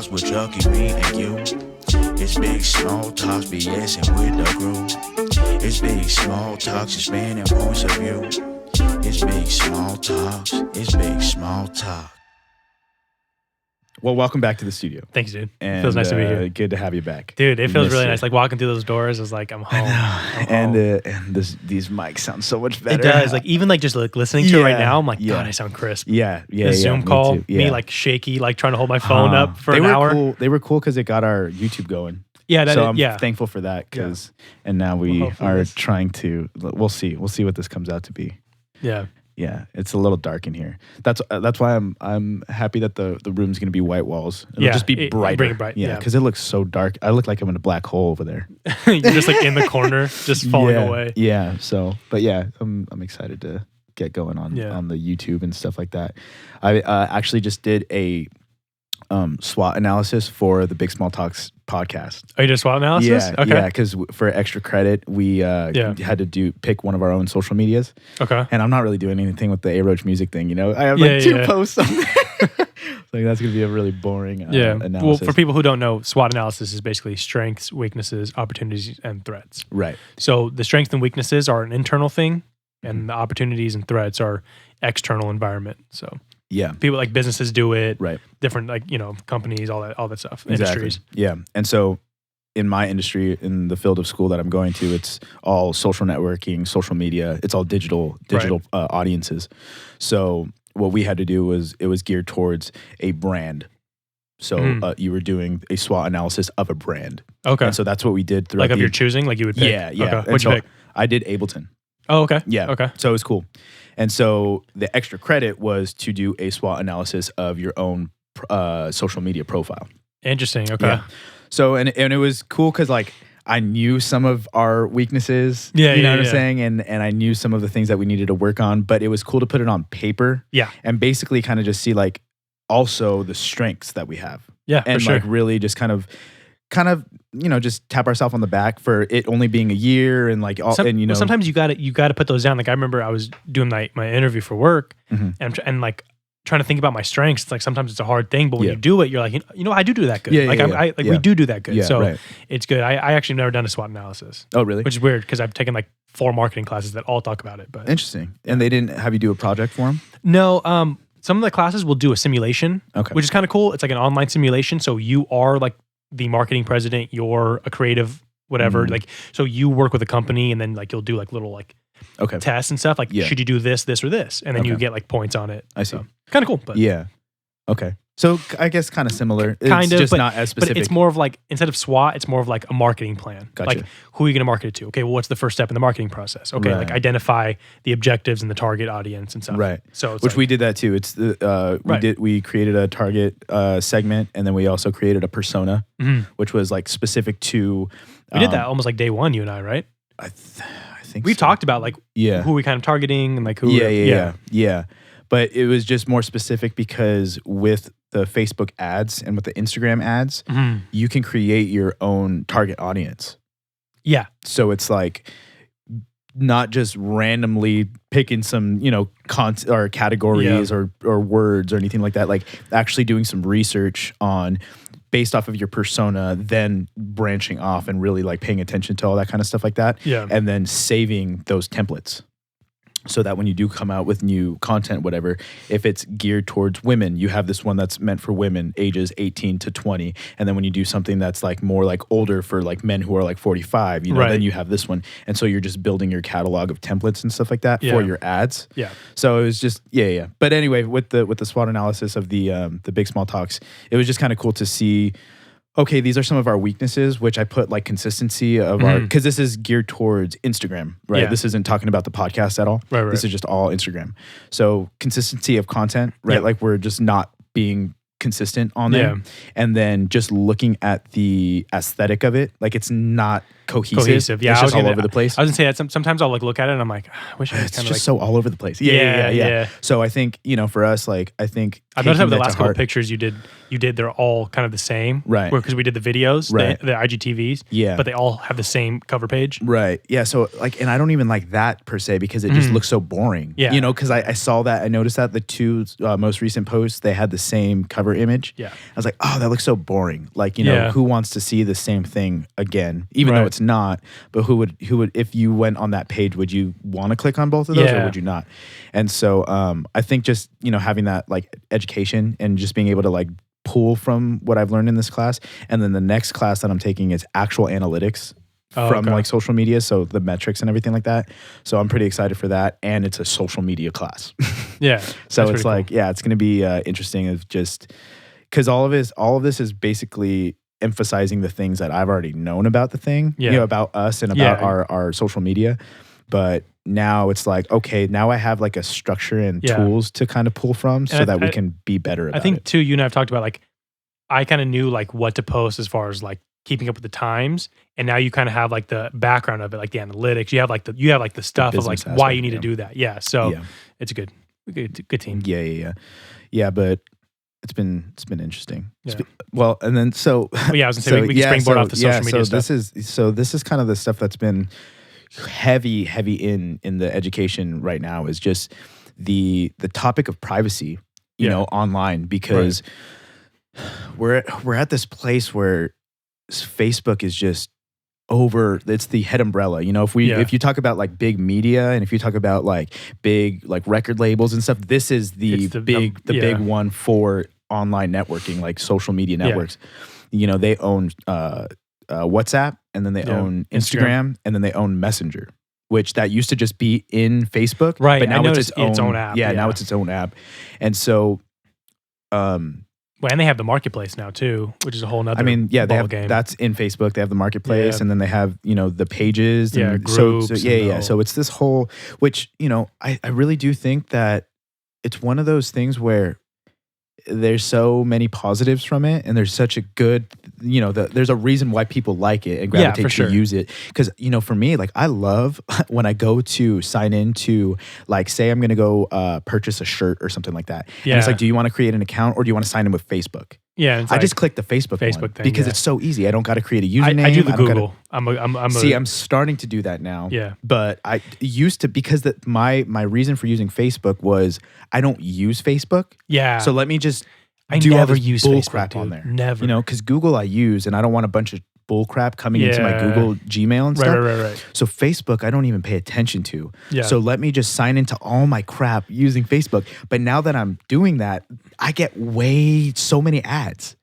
talks with Chucky, me and you. It's big small talks, BSing with the group. It's big small talks, expanding points of view. It's big small talks, it's big small talk. Well, welcome back to the studio. Thanks, dude. And, Feels nice to be here. Good to have you back. Dude, it feels really nice. Like walking through those doors, I was like, I'm home. And these mics sound so much better. It does. Like even like just like listening to it right now, I'm like, God, I sound crisp. Yeah. The Zoom call, me like shaky, like trying to hold my phone up for an hour. Cool. They were cool because it got our YouTube going. Yeah, so I'm thankful for that and now we are trying to. We'll see what this comes out to be. Yeah, it's a little dark in here. That's why I'm happy that the room's gonna be white walls. It'll just be brighter. Bring it bright. Yeah, because it looks so dark. I look like I'm in a black hole over there. You're just like in the corner, just falling away. Yeah. So, but yeah, I'm excited to get going on the YouTube and stuff like that. I actually just did a SWOT analysis for the Big Small Talks podcast. Oh, you did a SWOT analysis? Yeah, okay. Yeah, because for extra credit, we had to pick one of our own social medias. Okay. And I'm not really doing anything with the A-Roach music thing, you know? I have like two posts on there. Like that's going to be a really boring analysis. Well, for people who don't know, SWOT analysis is basically strengths, weaknesses, opportunities, and threats. Right. So the strengths and weaknesses are an internal thing, and the opportunities and threats are external environment. So people like businesses do it, right? Different companies, all that stuff, industries. Yeah, and so in my industry, in the field of school that I'm going to, it's all social networking, social media. It's all digital audiences. So what we had to do was it was geared towards a brand. So you were doing a SWOT analysis of a brand. Okay, and so that's what we did throughout. Like of your choosing, like you would pick. Yeah. Okay. What'd you pick? I did Ableton. Oh, okay. Yeah. Okay. So it was cool. And so the extra credit was to do a SWOT analysis of your own social media profile. Interesting. Okay. Yeah. So, and it was cool because like I knew some of our weaknesses, you know what I'm saying? And I knew some of the things that we needed to work on, but it was cool to put it on paper. Yeah. And basically kind of just see like also the strengths that we have. Yeah. And like really just kind of just tap ourselves on the back for it only being a year and like all sometimes you got to put those down. Like I remember I was doing my interview for work and like trying to think about my strengths. It's like sometimes it's a hard thing, but when you do it, you're like, I do that good. We do that good. So it's good. I actually never done a SWOT analysis. Oh, really? Which is weird because I've taken like 4 marketing classes that all talk about it. But interesting. And they didn't have you do a project for them? No. Some of the classes will do a simulation, which is kind of cool. It's like an online simulation. So you are like the marketing president, you're a creative, whatever. Like, so you work with a company and then like you'll do like little like tests and stuff. Like, should you do this, this, or this? And then you get like points on it. I see. So, kind of cool. But okay. So I guess kind of similar. Kind it's of, just but, not as specific. But it's more of like, instead of SWOT, it's more of like a marketing plan. Gotcha. Like, who are you going to market it to? Okay, well, what's the first step in the marketing process? Okay, like identify the objectives and the target audience and stuff. Right. So it's which we did that too. It's we created a target segment and then we also created a persona, which was like specific to. We did that almost like day one, you and I, right? I think we've talked about like who we kind of targeting and like who. Yeah. But it was just more specific because with the Facebook ads and with the Instagram ads, you can create your own target audience. Yeah. So it's like not just randomly picking some, content or categories or words or anything like that. Like actually doing some research on based off of your persona, then branching off and really like paying attention to all that kind of stuff like that. Yeah. And then saving those templates. So that when you do come out with new content, whatever, if it's geared towards women, you have this one that's meant for women ages 18 to 20. And then when you do something that's like more like older for like men who are like 45, then you have this one. And so you're just building your catalog of templates and stuff like that for your ads. Yeah. So it was just, But anyway, with the SWOT analysis of the Big Small Talks, it was just kind of cool to see, okay, these are some of our weaknesses, which I put like consistency of our, because this is geared towards Instagram, right? Yeah. This isn't talking about the podcast at all. Right. This is just all Instagram. So consistency of content, right? Yeah. Like we're just not being consistent on there. Yeah. And then just looking at the aesthetic of it, like it's not cohesive. Yeah, it's just all over the place. I was gonna say that sometimes I'll like look at it and I'm like, I wish I was kind of just so all over the place. Yeah. So I think, for us, like I think I've noticed that the last couple pictures you did, they're all kind of the same. Right. Because we did the videos, the IGTVs. Yeah. But they all have the same cover page. Right. Yeah. So like, and I don't even like that per se because it just looks so boring. Yeah. Because I saw that, I noticed that the two most recent posts, they had the same cover cover image. Yeah. I was like, oh, that looks so boring. Like, you know, who wants to see the same thing again, even though it's not? But who would, if you went on that page, would you want to click on both of those or would you not? And so I think just, you know, having that like education and just being able to like pull from what I've learned in this class. And then the next class that I'm taking is actual analytics from like social media. So the metrics and everything like that. So I'm pretty excited for that. And it's a social media class. Yeah. So it's like, cool. It's going to be interesting of just, because all of this is basically emphasizing the things that I've already known about the thing, you know, about us and about our social media. But now it's like, okay, now I have like a structure and tools to kind of pull from so that we can be better about it. I think too, you and I have talked about like, I kind of knew like what to post as far as like keeping up with the times. And now you kind of have like the background of it, like the analytics. You have like the stuff of like why you need to do that. Yeah. So it's a good team. Yeah. But it's been interesting. Yeah. Well, and then so I was gonna say we can springboard off the social media stuff. This is kind of the stuff that's been heavy in the education right now is just the topic of privacy, you know, online, because we're at this place where Facebook is just over. It's the head umbrella, you know. If you talk about like big media and if you talk about like big like record labels and stuff, this is the big one for online networking, like social media networks. You know, they own WhatsApp, and then they own Instagram, and then they own Messenger, which that used to just be in Facebook, right? But now it's its own app. Yeah, now it's its own app, and so, and they have the marketplace now too, which is a whole nother. I mean, they have game. That's in Facebook. They have the marketplace, and then they have, you know, the pages, and groups. So it's this whole, which, you know, I really do think that it's one of those things where there's so many positives from it, and there's such a good, you know, there's a reason why people like it and gravitate to use it. Because, you know, for me, like, I love when I go to sign into, like, say I'm going to go purchase a shirt or something like that. And it's like, do you want to create an account or do you want to sign in with Facebook? Yeah, I just click the Facebook one thing, because it's so easy. I don't got to create a username. I do the Google. I'm starting to do that now. Yeah, but I used to, because my reason for using Facebook was I don't use Facebook. Yeah, so let me just I do never all this use bull Facebook, crap dude. on there. Never, you know, because Google I use, and I don't want a bunch of bull crap coming into my Google Gmail and stuff. Right. So Facebook, I don't even pay attention to. Yeah. So let me just sign into all my crap using Facebook. But now that I'm doing that, I get so many ads.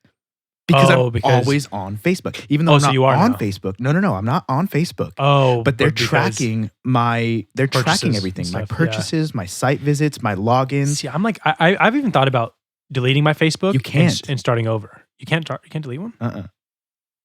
Because I'm always on Facebook. Even though I'm not on Facebook. No, I'm not on Facebook. Oh. But they're tracking tracking everything. My purchases, my site visits, my logins. See, I'm like, I've even thought about deleting my Facebook. You can't. And starting over. You can't delete one?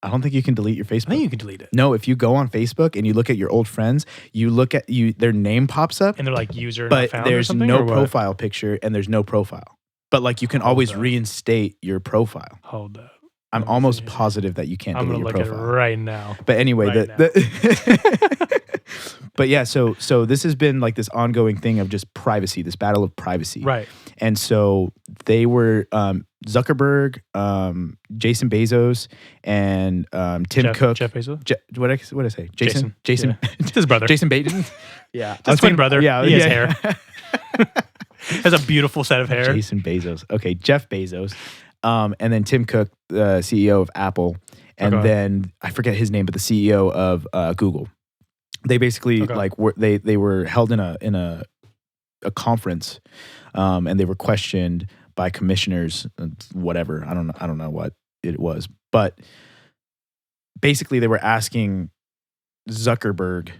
I don't think you can delete your Facebook. I think you can delete it. No, if you go on Facebook and you look at your old friends, you look at their name pops up. And they're like user but not found there's or something, no or profile picture and there's no profile. But like you can always reinstate your profile. Hold up. I'm almost positive that you can't delete your profile. I'm going to look at it right now. But anyway, but yeah, so this has been like this ongoing thing of just privacy, this battle of privacy. Right. And so they were Zuckerberg, Jason Bezos, and Tim Cook. Jeff Bezos? What did I say? Jason? Yeah. It's his brother. Jason Bateman? Yeah. His twin brother. Yeah. He has hair. Has a beautiful set of hair. Jason Bezos. Okay, Jeff Bezos. And then Tim Cook, the CEO of Apple, and then I forget his name, but the CEO of Google. They basically they were held in a conference, and they were questioned by commissioners, whatever. I don't know what it was, but basically they were asking Zuckerberg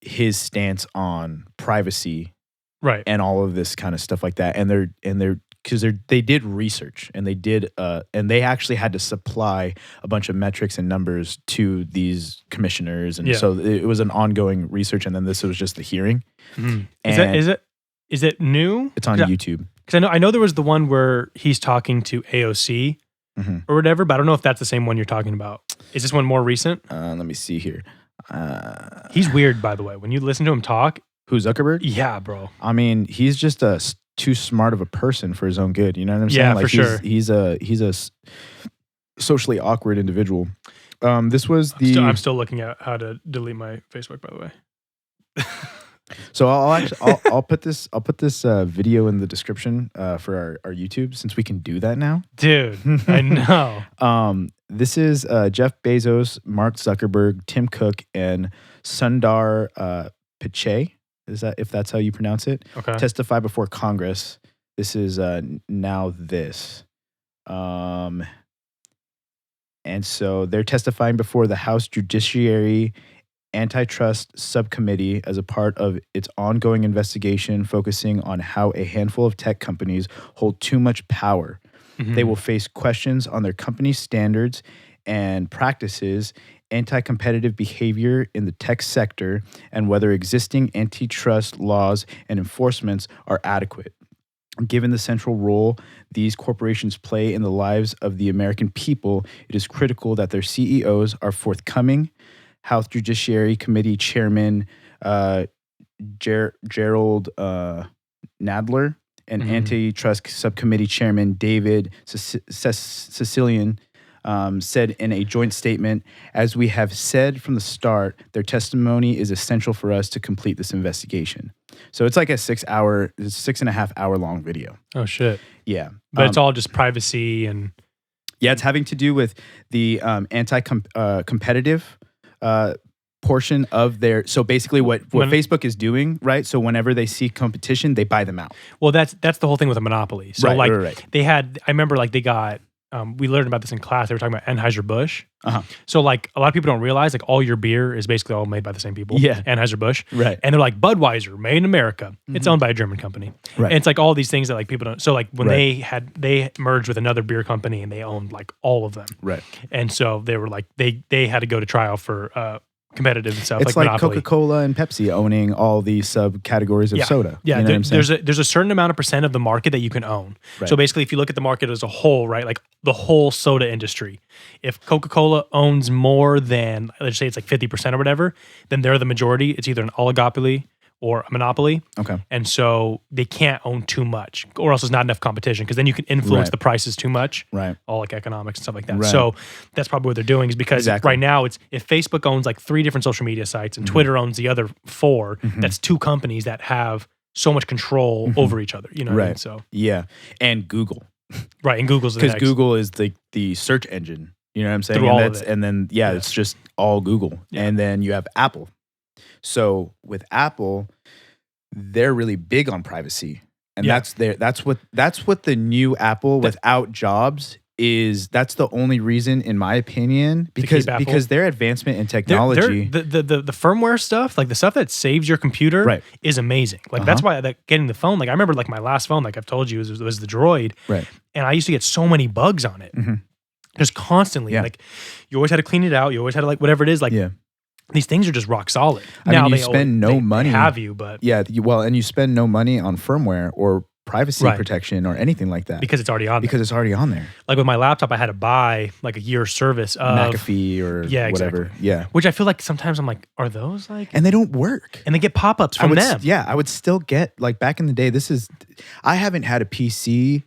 his stance on privacy, right, and all of this kind of stuff like that, and they're because they did research and they actually had to supply a bunch of metrics and numbers to these commissioners, and so it was an ongoing research, and then this was just the hearing. Mm-hmm. Is it new? It's on YouTube. Because I know there was the one where he's talking to AOC or whatever, but I don't know if that's the same one you're talking about. Is this one more recent? Let me see here. He's weird, by the way. When you listen to him talk. Who, Zuckerberg? Yeah, bro. I mean, he's just too smart of a person for his own good. You know what I'm saying? Yeah, like for sure. He's a socially awkward individual. This was I'm still looking at how to delete my Facebook, by the way. So I'll put this video in the description for our YouTube, since we can do that now. Dude, I know. This is Jeff Bezos, Mark Zuckerberg, Tim Cook, and Sundar Pichai. Is that, if that's how you pronounce it? Okay. Testify before Congress. This is now this. And so they're testifying before the House Judiciary Antitrust Subcommittee as a part of its ongoing investigation focusing on how a handful of tech companies hold too much power. Mm-hmm. They will face questions on their company standards and practices, anti-competitive behavior in the tech sector, and whether existing antitrust laws and enforcements are adequate. Given the central role these corporations play in the lives of the American people, it is critical that their CEOs are forthcoming. House Judiciary Committee Chairman Gerald Nadler and Antitrust Subcommittee Chairman David Cecilian said in a joint statement, "As we have said from the start, their testimony is essential for us to complete this investigation." So it's like a 6.5 hour long video. Oh shit. Yeah. But it's all just privacy and... Yeah, it's having to do with the anti-competitive portion of their... So basically what Facebook is doing, right? So whenever they see competition, they buy them out. Well, that's the whole thing with a monopoly. So right. They had... I remember like they got... we learned about this in class. They were talking about Anheuser-Busch. Uh-huh. So like a lot of people don't realize like all your beer is basically all made by the same people. Yeah. Anheuser-Busch. Right. And they're like Budweiser, made in America. Mm-hmm. It's owned by a German company. Right. And it's like all these things that like people don't. So like when they merged with another beer company and they owned like all of them. Right. And so they were like they had to go to trial for competitive stuff. It's like Monopoly. Coca-Cola and Pepsi owning all the subcategories of soda. Yeah, you know there's a certain amount of percent of the market that you can own. Right. So basically, if you look at the market as a whole, right, like the whole soda industry, if Coca-Cola owns more than, let's say it's like 50% or whatever, then they're the majority. It's either an oligopoly or a monopoly. Okay. And so they can't own too much, or else there's not enough competition, because then you can influence the prices too much. Right. All like economics and stuff like that. Right. So that's probably what they're doing, is because right now it's, if Facebook owns like 3 different social media sites and Twitter owns the other 4, that's 2 companies that have so much control over each other. You know what I mean? So yeah. And Google. Right. And Google's the because next. Google is the search engine. You know what I'm saying? Through and all of it. And then it's just all Google. Yeah. And then you have Apple. So with Apple, they're really big on privacy, and that's what the new Apple without Jobs is. That's the only reason, in my opinion, because their advancement in technology, the firmware stuff, like the stuff that saves your computer, is amazing. Like that's why getting the phone. Like I remember, like my last phone, like I've told you, was the Droid, right? And I used to get so many bugs on it, just constantly. Yeah. Like you always had to clean it out. You always had to, like, whatever it is, like. Yeah. These things are just rock solid. I mean, you spend no money. Have you, but and you spend no money on firmware or privacy protection or anything like that, because it's already on. Because it's already on there. Like with my laptop, I had to buy like a year service of McAfee or whatever. Exactly. Yeah, which I feel like sometimes I'm like, are those like? And they don't work. And they get pop-ups from them. Yeah, I would still get, like, back in the day. I haven't had a PC.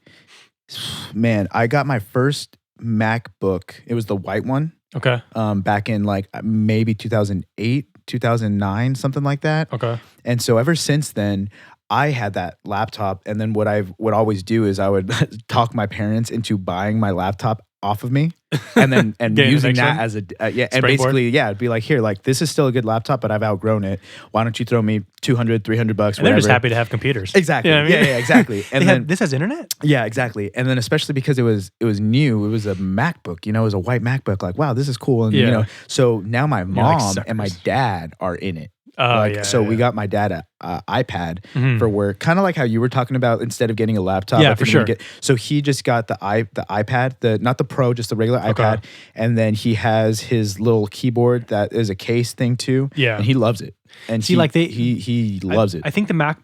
Man, I got my first MacBook. It was the white one. Okay. Back in like maybe 2008, 2009, something like that. Okay. And so ever since then, I had that laptop. And then what I would always do is I would talk my parents into buying my laptop off of me, and then using that as a and basically it'd be like, here, like, this is still a good laptop, but I've outgrown it. Why don't you throw me $200, $300? And they're just happy to have computers. Exactly. You know what I mean? Yeah, exactly. And then this has internet. Yeah, exactly. And then especially because it was new, it was a MacBook. You know, it was a white MacBook. Like, wow, this is cool. And you know, so now my mom and my dad are in it. We got my dad an iPad for work, kind of like how you were talking about. Instead of getting a laptop, for sure. So he just got the iPad, not the Pro, just the regular iPad, and then he has his little keyboard that is a case thing too. Yeah, and he loves it. And he loves it. I think the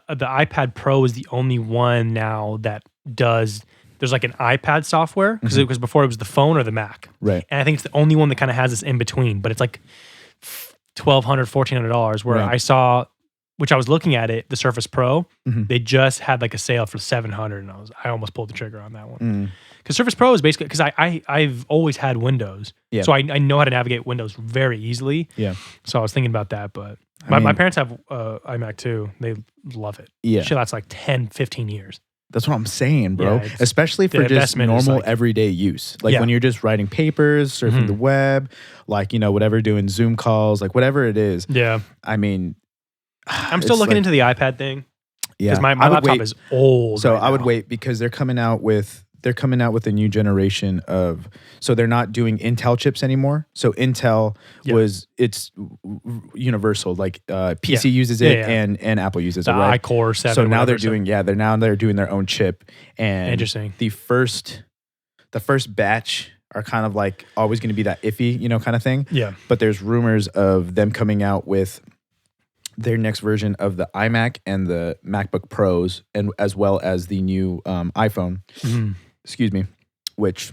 iPad Pro is the only one now that does. There's like an iPad software, because before it was the phone or the Mac, right? And I think it's the only one that kind of has this in between, but it's like $1,200, $1,400, where I saw which I was looking at it, the Surface Pro, Mhm. they just had like a sale for $700, and I almost pulled the trigger on that one. Mm. Because Surface Pro is basically, because I've always had Windows, Yeah. so I know how to navigate Windows very easily. Yeah. So I was thinking about that, but I my mean- parents have iMac too. They love it. Yeah. Shit, that's like 10, 15 years. That's what I'm saying, bro. Yeah, it's- Especially the for just investment is normal like- everyday use. Like Yeah. when you're just writing papers, surfing Mhm. the web, like, whatever, doing Zoom calls, like whatever it is. Yeah. I mean, I'm still looking into the iPad thing yeah. because my I would laptop wait. is old. So right I would now. wait because they're coming out with a new generation of, so they're not doing Intel chips anymore. So Intel Yeah. it's universal. Like PC uses it Yeah. and Apple uses The it, right? iCore 7. So now whatever, they're doing their own chip, and Interesting. the first batch are kind of like always going to be that iffy, kind of thing. Yeah. But there's rumors of them coming out with their next version of the iMac and the MacBook Pros, and as well as the new iPhone. Mhm. Excuse me, which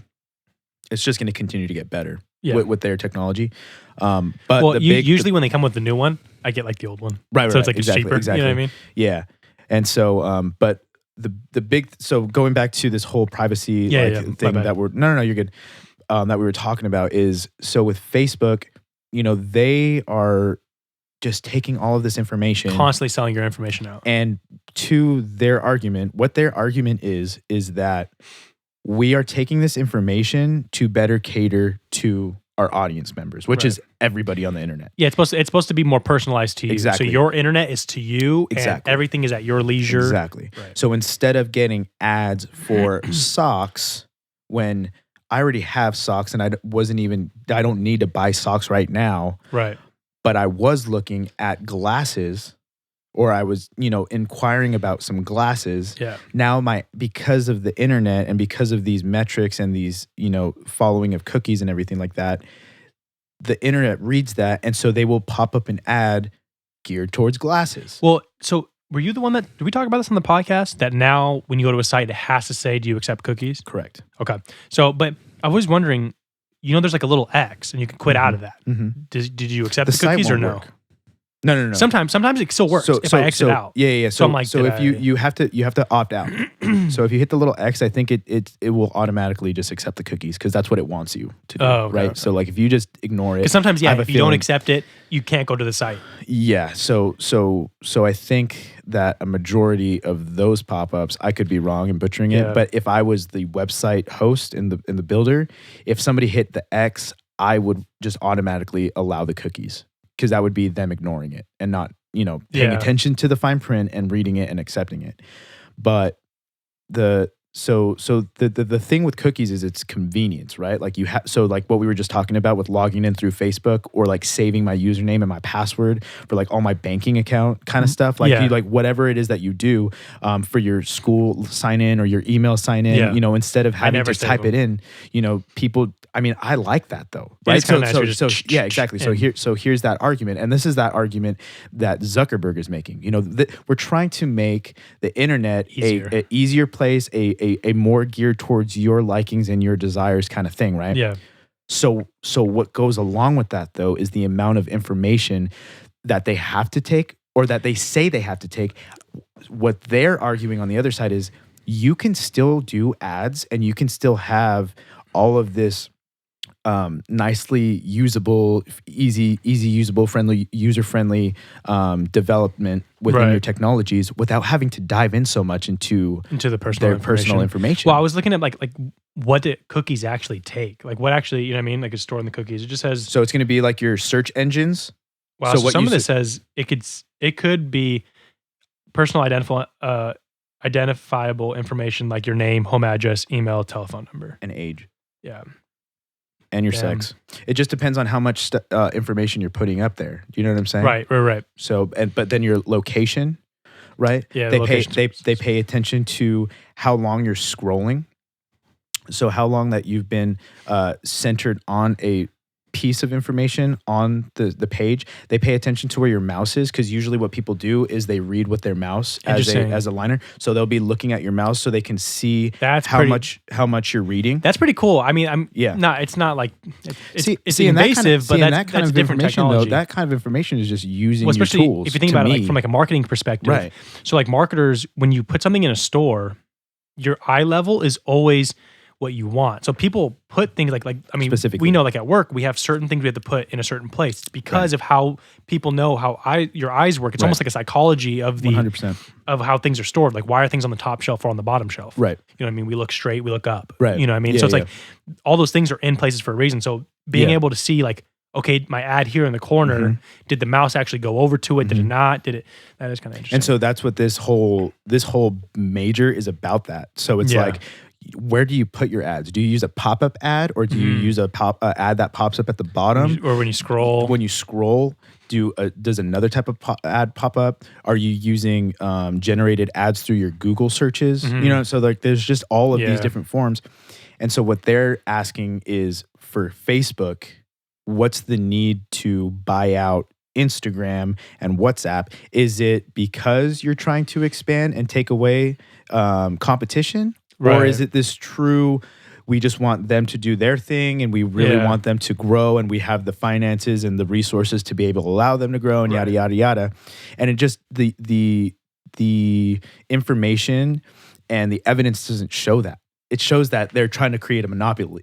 it's just going to continue to get better Yeah. with their technology. But Well, usually when they come with the new one, I get like the old one. right, So it's right, like exactly, it's cheaper. exactly. You know what I mean? Yeah. And so, but the big, so going back to this whole privacy My thing bad. that no, you're good. That we were talking about is, so with Facebook, they are just taking all of this information Constantly selling your information out. and to their argument, what their argument is that we are taking this information to better cater to our audience members, which Right. is everybody on the internet. Yeah, it's supposed to be more personalized to you. Exactly. So your internet is to you, Exactly. and everything is at your leisure. Exactly. Right. So instead of getting ads for socks, when I already have socks and I don't need to buy socks right now, Right. but I was looking at glasses, or I was, inquiring about some glasses. Yeah. Now because of the internet and because of these metrics and these, following of cookies and everything like that, the internet reads that, and so they will pop up an ad geared towards glasses. Well, so were you the one did we talk about this on the podcast? That now when you go to a site, it has to say, do you accept cookies? Correct. Okay. So, but I was wondering, there's like a little X and you can quit out of that. Mm-hmm. Did you accept The the site cookies or won't no? work. No. Sometimes it still works if I exit out. Yeah. So I'm like, so did if you have to opt out. So if you hit the little X, I think it will automatically just accept the cookies because that's what it wants you to do, Oh, okay, right? okay. So like if you just ignore it, Because sometimes, I have a if you don't feeling- accept it, you can't go to the site. Yeah. So I think that a majority of those pop-ups, I could be wrong and butchering Yeah. it, but if I was the website host and the builder, if somebody hit the X, I would just automatically allow the cookies because that would be them ignoring it and not, paying Yeah. attention to the fine print and reading it and accepting it. But the thing with cookies is it's convenience, right? Like like what we were just talking about with logging in through Facebook, or like saving my username and my password for like all my banking account kind of stuff. Like Yeah. you, like whatever it is that you do for your school sign in or your email sign in, Yeah. instead of having never to save type it them. in, people, I mean, I like that though, Yeah, right? it's kinda nice. You're just Yeah, exactly. So and- here's that argument, and this is that argument that Zuckerberg is making. We're trying to make the internet Easier. a easier place, a more geared towards your likings and your desires kind of thing, right? Yeah. So what goes along with that though is the amount of information that they have to take, or that they say they have to take. What they're arguing on the other side is you can still do ads and you can still have all of this nicely usable, easy usable, friendly, user friendly development within Right. your technologies without having to dive in so much into Into the personal their personal information. Well, I was looking at like what do cookies actually take? Like what actually, you know what I mean? Like it's stored in the cookies. It just says, So it's going to be like your search engines. wow, so so what some you of this says it could be personal identifiable information like your name, home address, email, telephone number. And age. Yeah. And your Damn. sex. It just depends on how much information you're putting up there. Do you know what I'm saying? Right. So, but then your location, right? Yeah, the location. They pay attention to how long you're scrolling. So how long that you've been centered on a piece of information on the page, they pay attention to where your mouse is, because usually what people do is they read with their mouse as a liner. So they'll be looking at your mouse so they can see how much you're reading. That's pretty cool. I mean, it's not like it's invasive, but that's a different technology. That kind of information is just using your especially tools. if you think about it like from like a marketing perspective. Right. So like marketers, when you put something in a store, your eye level is always what you want. So people put things like I mean, we know like at work, we have certain things we have to put in a certain place. It's because of how people know how your eyes work. It's almost like a psychology of 100%. Of how things are stored. Like why are things on the top shelf or on the bottom shelf? Right. You know what I mean? We look straight, we look up. Right. You know what I mean? So it's like all those things are in places for a reason. So being able to see like, okay, my ad here in the corner, did the mouse actually go over to it? Did it not? That is kind of interesting. And so that's what this whole major is about that. So it's like, where do you put your ads? Do you use a pop-up ad, or do you use a ad that pops up at the bottom? Or when you scroll? When you scroll, does another type of ad pop up? Are you using generated ads through your Google searches? You know, so like there's just all of these different forms. And so what they're asking is for Facebook, what's the need to buy out Instagram and WhatsApp? Is it because you're trying to expand and take away competition? Right. Or is it this true, we just want them to do their thing and we really want them to grow, and we have the finances and the resources to be able to allow them to grow, and yada, yada, yada. And it just, the information and the evidence doesn't show that. It shows that they're trying to create a monopoly,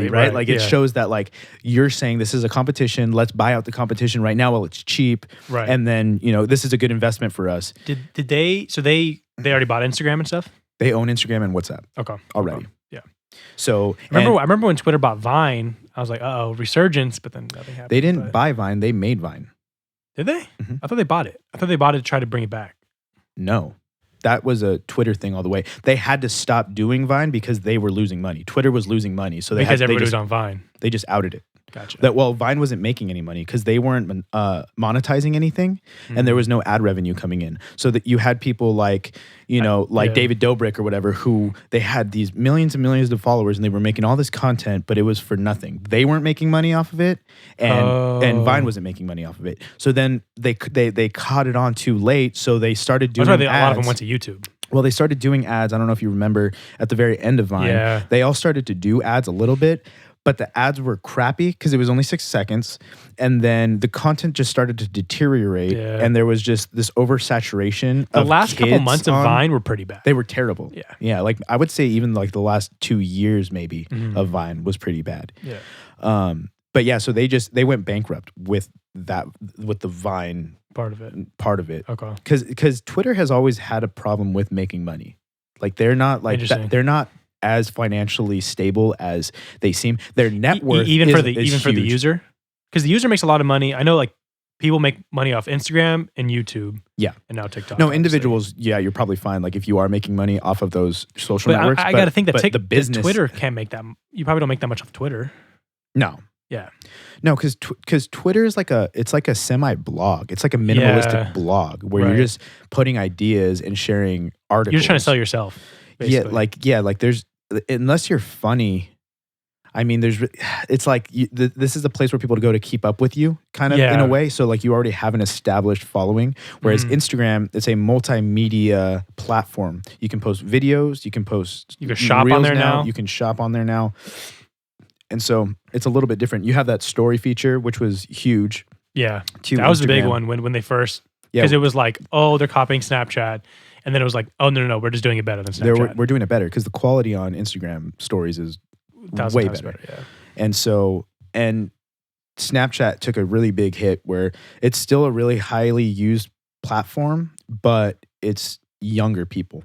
right? Like it shows that like you're saying this is a competition. Let's buy out the competition right now while it's cheap. Right. And then, you know, this is a good investment for us. Did they already bought Instagram and stuff? They own Instagram and WhatsApp. Okay. Already. Okay. Yeah. So I remember when Twitter bought Vine, I was like, resurgence, but then nothing happened. They didn't buy Vine, they made Vine. Did they? Mm-hmm. I thought they bought it. I thought they bought it to try to bring it back. No. That was a Twitter thing all the way. They had to stop doing Vine because they were losing money. Twitter was losing money. So everybody was on Vine. They just outed it. Gotcha. Vine wasn't making any money because they weren't monetizing anything, and there was no ad revenue coming in. So that you had people like, David Dobrik or whatever, who they had these millions and millions of followers, and they were making all this content, but it was for nothing. They weren't making money off of it, and Vine wasn't making money off of it. So then they caught it on too late, so they started doing ads. A lot of them went to YouTube. Well, they started doing ads. I don't know if you remember at the very end of Vine. Yeah. They all started to do ads a little bit, but the ads were crappy because it was only 6 seconds. And then the content just started to deteriorate. Yeah. And there was just this oversaturation. The last couple months of Vine were pretty bad. They were terrible. Yeah. Yeah. Like I would say even like the last 2 years maybe of Vine was pretty bad. Yeah. But yeah, so they went bankrupt with the Vine part of it. Okay. Because Twitter has always had a problem with making money. Like they're not like they're not as financially stable as they seem. Their net worth even for the user, because the user makes a lot of money. I know like people make money off Instagram and YouTube. Yeah, and now TikTok. No, individuals. Yeah, you're probably fine. Like if you are making money off of those social networks. I got to think that the business, Twitter can't make that. You probably don't make that much off Twitter. No. Yeah. No, because Twitter is like a semi-blog. It's like a minimalistic blog where you're just putting ideas and sharing articles. You're just trying to sell yourself. Basically. Like there's, unless you're funny, I mean, it's like this is a place where people go to keep up with you, kind of in a way. So like you already have an established following. Whereas Instagram, it's a multimedia platform. You can post videos, you can shop on there now. You can shop on there now. And so it's a little bit different. You have that story feature, which was huge. Yeah. That was the big one when they first, because it was like, oh, they're copying Snapchat. And then it was like, oh, no, we're just doing it better than Snapchat. We're doing it better because the quality on Instagram stories is way better. Yeah. And so, Snapchat took a really big hit where it's still a really highly used platform, but it's younger people.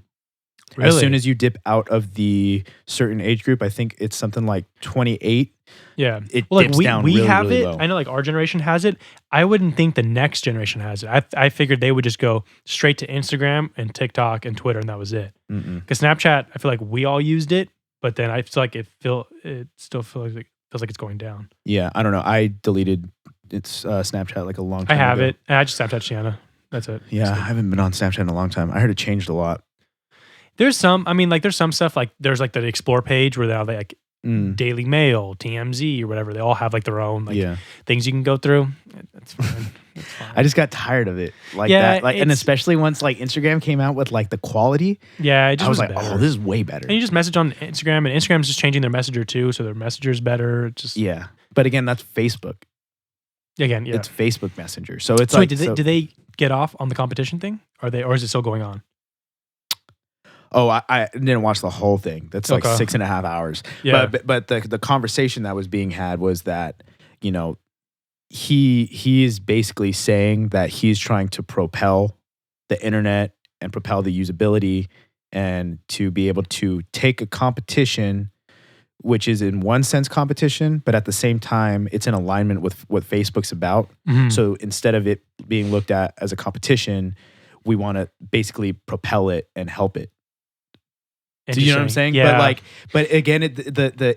Really? As soon as you dip out of the certain age group, I think it's something like 28. Yeah. It dips down really, have really it. low. I know like our generation has it. I wouldn't think the next generation has it. I figured they would just go straight to Instagram and TikTok and Twitter and that was it. Because Snapchat, I feel like we all used it, but then I feel like it still feels like it's going down. Yeah. I don't know. I deleted Snapchat like a long time ago. I have it. I just Snapchat Shiana. That's it. Yeah. I haven't been on Snapchat in a long time. I heard it changed a lot. There's some stuff like there's like the explore page where they like Daily Mail, TMZ, or whatever. They all have like their own like things you can go through. That's fine. That's fine. I just got tired of it like that. Like, and especially once like Instagram came out with like the quality. Yeah, it just I was like, better. oh, this is way better. And you just message on Instagram, and Instagram's just changing their messenger too, so their messenger's better. Just but again, that's Facebook. Again, it's Facebook Messenger. So it's so like, did they get off on the competition thing? Or is it still going on? Oh, I didn't watch the whole thing. That's like 6.5 hours. Yeah. But the conversation that was being had was that, you know, he is basically saying that he's trying to propel the internet and propel the usability and to be able to take a competition, which is in one sense competition, but at the same time, it's in alignment with what Facebook's about. Mm-hmm. So instead of it being looked at as a competition, we want to basically propel it and help it. Do you know what I'm saying? Yeah. But again, the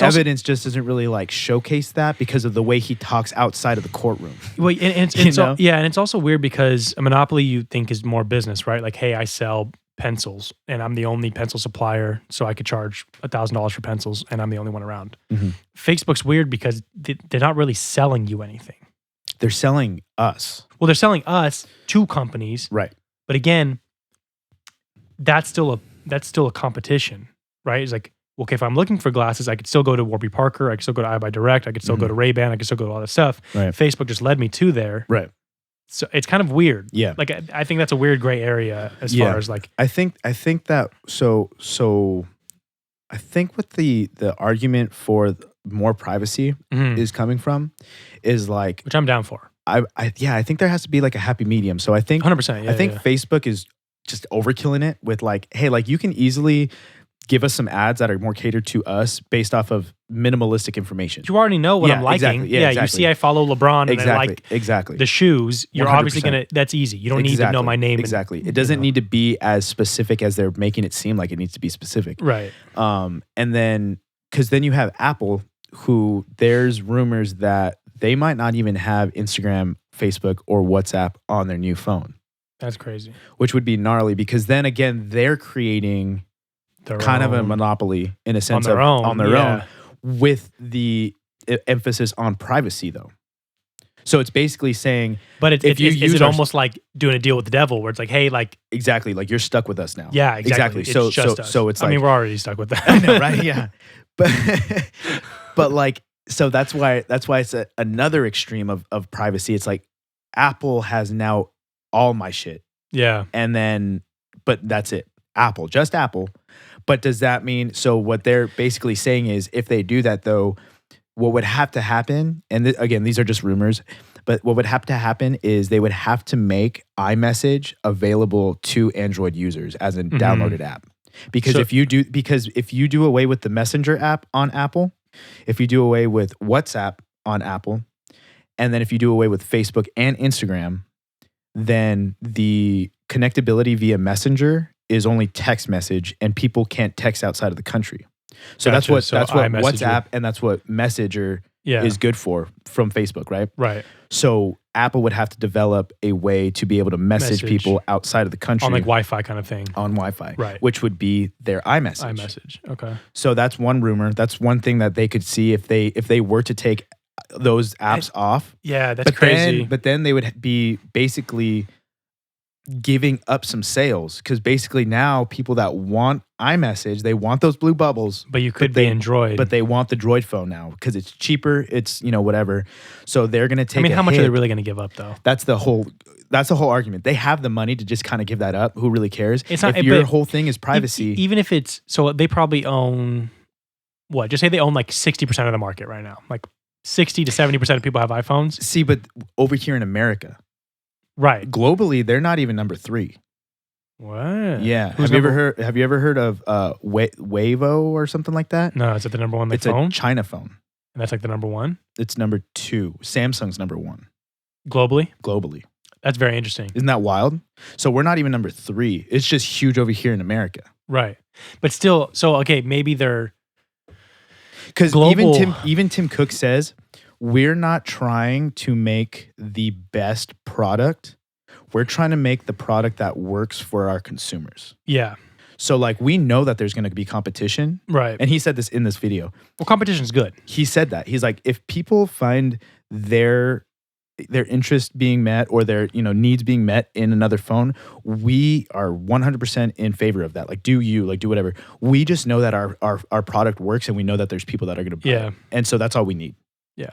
evidence just doesn't really like showcase that because of the way he talks outside of the courtroom. Well, and it's also weird because a monopoly you think is more business, right? Like, hey, I sell pencils and I'm the only pencil supplier, so I could charge $1,000 for pencils, and I'm the only one around. Mm-hmm. Facebook's weird because they're not really selling you anything. They're selling us. Well, they're selling us to companies, right? But again, that's still a competition, right? It's like, okay, if I'm looking for glasses, I could still go to Warby Parker, I could still go to iBuyDirect, I could still go to Ray-Ban, I could still go to all that stuff. Right. Facebook just led me to there. Right. So it's kind of weird. Yeah. Like I think that's a weird gray area as far as like I think that so I think what the argument for more privacy is coming from is like, which I'm down for. I think there has to be like a happy medium. So I think 100%. I think Facebook is just overkilling it with like, hey, like you can easily give us some ads that are more catered to us based off of minimalistic information. You already know what I'm liking. Exactly. Yeah, exactly. You see I follow LeBron and I like the shoes. You're 100%. Obviously going to, that's easy. You don't need to know my name. Exactly. It doesn't need to be as specific as they're making it seem like it needs to be specific. Right. And then, because then you have Apple, who there's rumors that they might not even have Instagram, Facebook, or WhatsApp on their new phone. That's crazy. Which would be gnarly because then again, they're creating kind of a monopoly in a sense on their own with the emphasis on privacy though. So it's basically saying, but is it almost like doing a deal with the devil where it's like, hey, like exactly, like you're stuck with us now. Yeah, exactly. So it's like, I mean, we're already stuck with that. I know, right? Yeah, but like, so that's why it's another extreme of privacy. It's like Apple has now all my shit. Yeah. And then, but that's it. Apple, just Apple. But does that mean, so what they're basically saying is if they do that though, what would have to happen, and again, these are just rumors, but what would have to happen is they would have to make iMessage available to Android users as a downloaded app. Because if you do away with the Messenger app on Apple, if you do away with WhatsApp on Apple, and then if you do away with Facebook and Instagram, then the connectability via Messenger is only text message, and people can't text outside of the country. So that's what WhatsApp and that's what Messenger is good for from Facebook, right? Right. So Apple would have to develop a way to be able to message people outside of the country on like Wi-Fi kind of thing. On Wi-Fi, right? Which would be their iMessage. iMessage. Okay. So that's one rumor. That's one thing that they could see if they were to take those apps off. Yeah, that's crazy. But then they would be basically giving up some sales because basically now people that want iMessage, they want those blue bubbles. But you could be Android. But they want the Droid phone now because it's cheaper. It's, whatever. So they're going to take how much are they really going to give up though? That's the whole argument. They have the money to just kind of give that up. Who really cares? It's not, if your whole thing is privacy. Even if it's, so they probably own, what? Just say they own like 60% of the market right now. Like 60 to 70% of people have iPhones. See, but over here in America, right? Globally, they're not even number 3. What? Yeah. Have you ever heard of Wavo or something like that? No. Is it the number one? Like it's phone? a China phone. And that's like the number 1. It's number 2. Samsung's number 1. Globally. That's very interesting. Isn't that wild? So we're not even number 3. It's just huge over here in America. Right. But still, so okay, maybe they're because even Tim Cook says we're not trying to make the best product. We're trying to make the product that works for our consumers. Yeah. So like we know that there's going to be competition. Right. And he said this in this video. Well, competition's good. He said that. He's like, if people find their interest being met or their needs being met in another phone, we are 100% in favor of that. Like do whatever. We just know that our product works, and we know that there's people that are going to buy it. And so that's all we need. Yeah.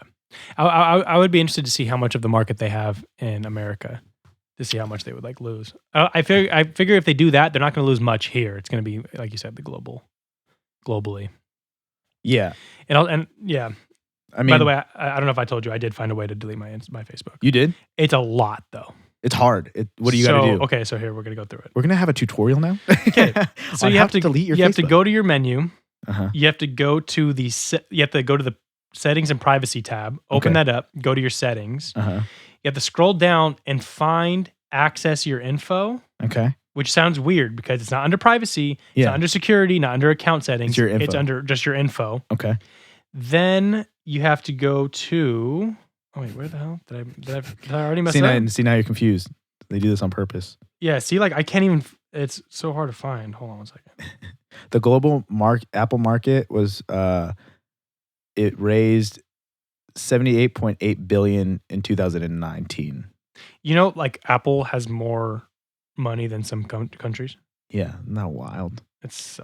I would be interested to see how much of the market they have in America, to see how much they would like lose. I figure if they do that, they're not going to lose much here. It's going to be, like you said, globally. Yeah. And yeah. I mean, by the way, I don't know if I told you, I did find a way to delete my Facebook. You did? It's a lot though. It's hard. What do you got to do? Okay, so here we're gonna go through it. We're gonna have a tutorial now. Okay, so you have to delete your. You have to go to your menu. Uh-huh. You have to go to the settings and privacy tab. Open that up. Go to your settings. Uh-huh. You have to scroll down and find access your info. Okay. Which sounds weird because it's not under privacy. It's not under security. Not under account settings. It's your info. It's under just your info. Okay. Then you have to go to. Oh wait, where the hell did I already mess up? See, now you're confused. They do this on purpose. Yeah. See, like I can't even. It's so hard to find. Hold on one second. The global Apple market was it raised $78.8 billion in 2019. Like Apple has more money than some countries. Yeah, not wild. That's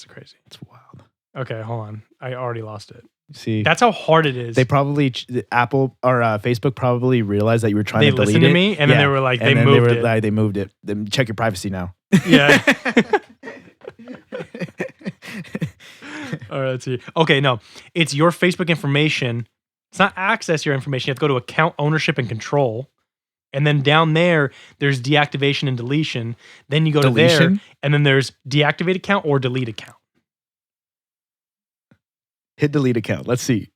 crazy. It's wild. Okay, hold on. I already lost it. See, that's how hard it is. They probably Apple or Facebook probably realized that you were trying to delete it. They listened to me, and then they were like, they moved it. Then check your privacy now. Yeah. All right, let's see. Okay, no, it's your Facebook information. It's not access your information. You have to go to account ownership and control. And then down there's deactivation and deletion. Then you go to there, and then there's deactivate account or delete account. Hit delete account. Let's see.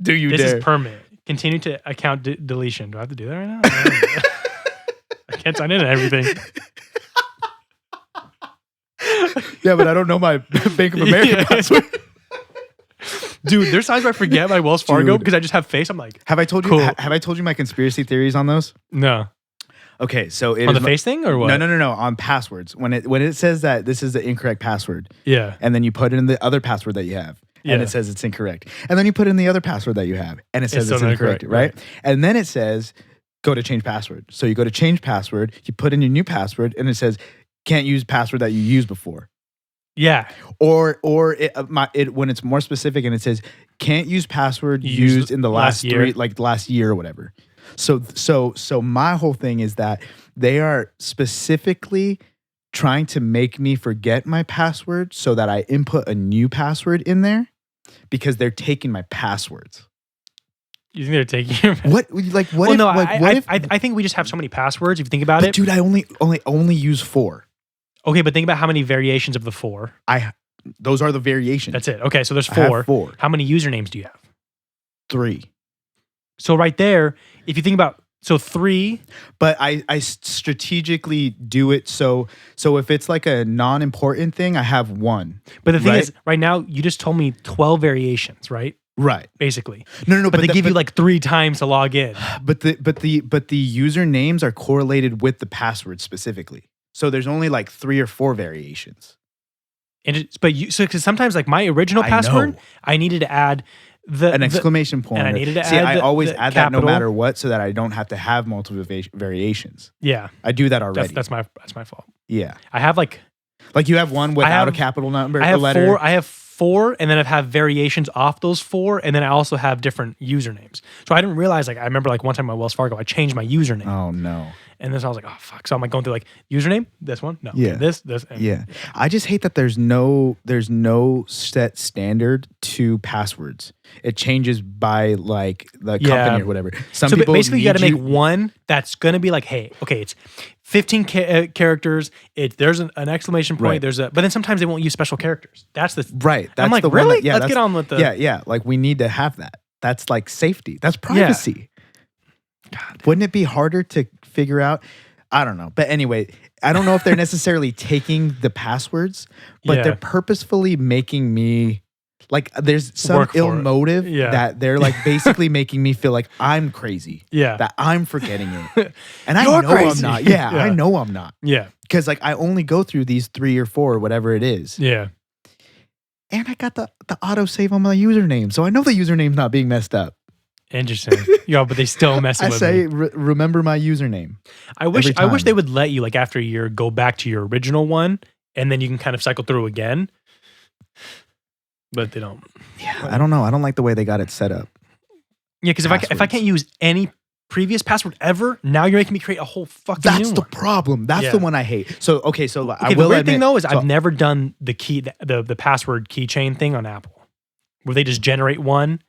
Do you dare? This is permanent. Continue to account deletion. Do I have to do that right now? I can't sign in and everything. Yeah, but I don't know my Bank of America password. Dude, there's times where I forget my Wells Fargo because I just have Face. I'm like, have I told you? Cool. Have I told you my conspiracy theories on those? No. Okay, so on the Face thing or what? No. On passwords, when it says that this is the incorrect password, yeah, and then you put in the other password that you have, and it says it's incorrect, and then you put in the other password that you have, and it says it's incorrect, right? And then it says go to change password. So you go to change password, you put in your new password, and it says can't use password that you used before. Yeah. Or when it's more specific and it says can't use password used in the last year. Last year or whatever. So my whole thing is that they are specifically trying to make me forget my password so that I input a new password in there because they're taking my passwords. You think they're taking your what? I think we just have so many passwords. If you think about it, dude, I only use 4. Okay, but think about how many variations of the 4. Those are the variations. That's it. Okay, so there's 4. I have 4. How many usernames do you have? 3. So right there, if you think about 3. But I strategically do it so if it's like a non-important thing, I have 1. But the thing is, right now you just told me 12 variations, right? Right. Basically. No. But they give you like 3 times to log in. But the usernames are correlated with the password specifically. So there's only like 3 or 4 variations. Because sometimes like my original password, I needed to add an exclamation point. And I needed to add I always add capital. that no matter what, so that I don't have to have multiple variations. Yeah, I do that already. That's my fault. Yeah, I have like you have one without a capital number. I have letter. 4. I have 4, and then I have variations off those 4, and then I also have different usernames. So I didn't realize I remember like one time at Wells Fargo, I changed my username. Oh no. And then I was like, oh fuck. So I'm like going through like username, this one, no, yeah, this, yeah. I just hate that there's no set standard to passwords. It changes by like the company or whatever. Some people basically you got to make one that's gonna be like, hey, okay, it's 15 characters. There's an exclamation point. Right. But then sometimes they won't use special characters. That's the right. That's I'm like, the really? One that, let's get on with the yeah. Like we need to have that. That's like safety. That's privacy. God, wouldn't it be harder to figure out? I don't know. But anyway, I don't know if they're necessarily taking the passwords, but they're purposefully making me like there's some Work for ill it. motive Yeah. that they're like basically making me feel like I'm crazy. Yeah. That I'm forgetting it. And I You're know crazy. I'm not. Yeah, Yeah. I know I'm not. Yeah. Because like I only go through these 3 or 4, whatever it is. Yeah. And I got the autosave on my username. So I know the username's not being messed up. Interesting. Yo, but they still messing I with say, me. remember my username. I wish every they time. would let you like after a year go back to your original one and then you can kind of cycle through again. But they don't. Yeah, I don't know. I don't like the way they got it set up. Yeah, because if I Passwords. can't use any previous password ever, now you're making me create a whole fucking That's new the one. problem. That's Yeah. the one I hate. So I Okay, will the weird admit, thing though is so- I've never done the key the password keychain thing on Apple, where they just generate one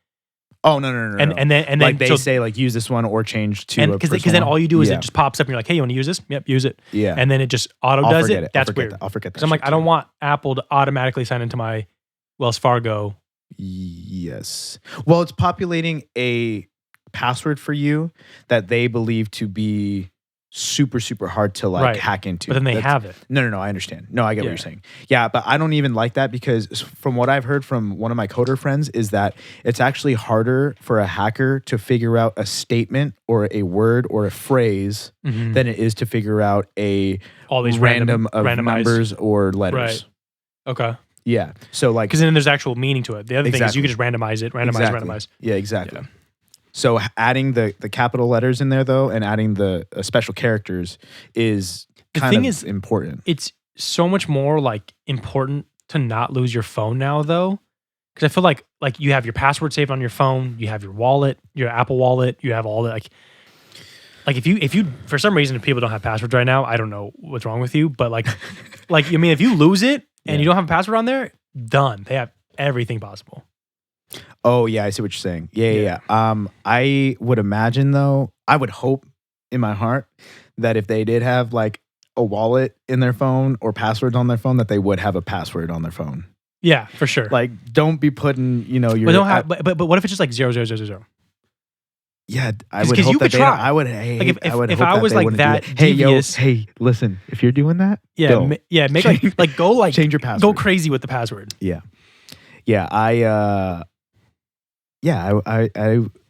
Oh no. and then like they so, say like use this one or change to and a because personal then one. all you do is Yeah. it just pops up and you're like, hey, you want to use this? Yep, use it. Yeah. And then it just auto I'll does forget it. I'll That's forget weird. that. I'll forget that. Because I'm like, shit I don't too. want Apple to automatically sign into my Wells Fargo. Yes. Well, it's populating a password for you that they believe to be super, super hard to like Right. hack into. But then they That's- have it. No, I understand. No, I get what Yeah. you're saying. Yeah, but I don't even like that because from what I've heard from one of my coder friends is that it's actually harder for a hacker to figure out a statement or a word or a phrase Mhm. than it is to figure out a All these random of randomized. numbers or letters. Right. Okay. Yeah. So like Because then there's actual meaning to it. The other thing is Exactly. you can just randomize it, Exactly. randomize. Yeah, exactly. Yeah. So adding the capital letters in there though, and adding the special characters is The kind thing of is- important. It's so much more like important to not lose your phone now though. Because I feel like you have your password saved on your phone, you have your wallet, your Apple Wallet, you have all that like if you for some reason if people don't have passwords right now, I don't know what's wrong with you, but like I mean if you lose it and you don't have a password on there, done. They have everything possible. Oh yeah, I see what you're saying. Yeah. I would imagine though, I would hope in my heart that if they did have like a wallet in their phone or passwords on their phone, that they would have a password on their phone. Yeah, for sure. Like, don't be putting, your. but don't have but what if it's just like 00000? Yeah, I 'Cause- would 'cause hope you that could they. try. I would. Hey, Like, if I would if hope I that was they like wouldn't do that Hey, devious- hey, listen. If you're doing that, Yeah, don't. make like go like Change your go password. crazy with the password. Yeah.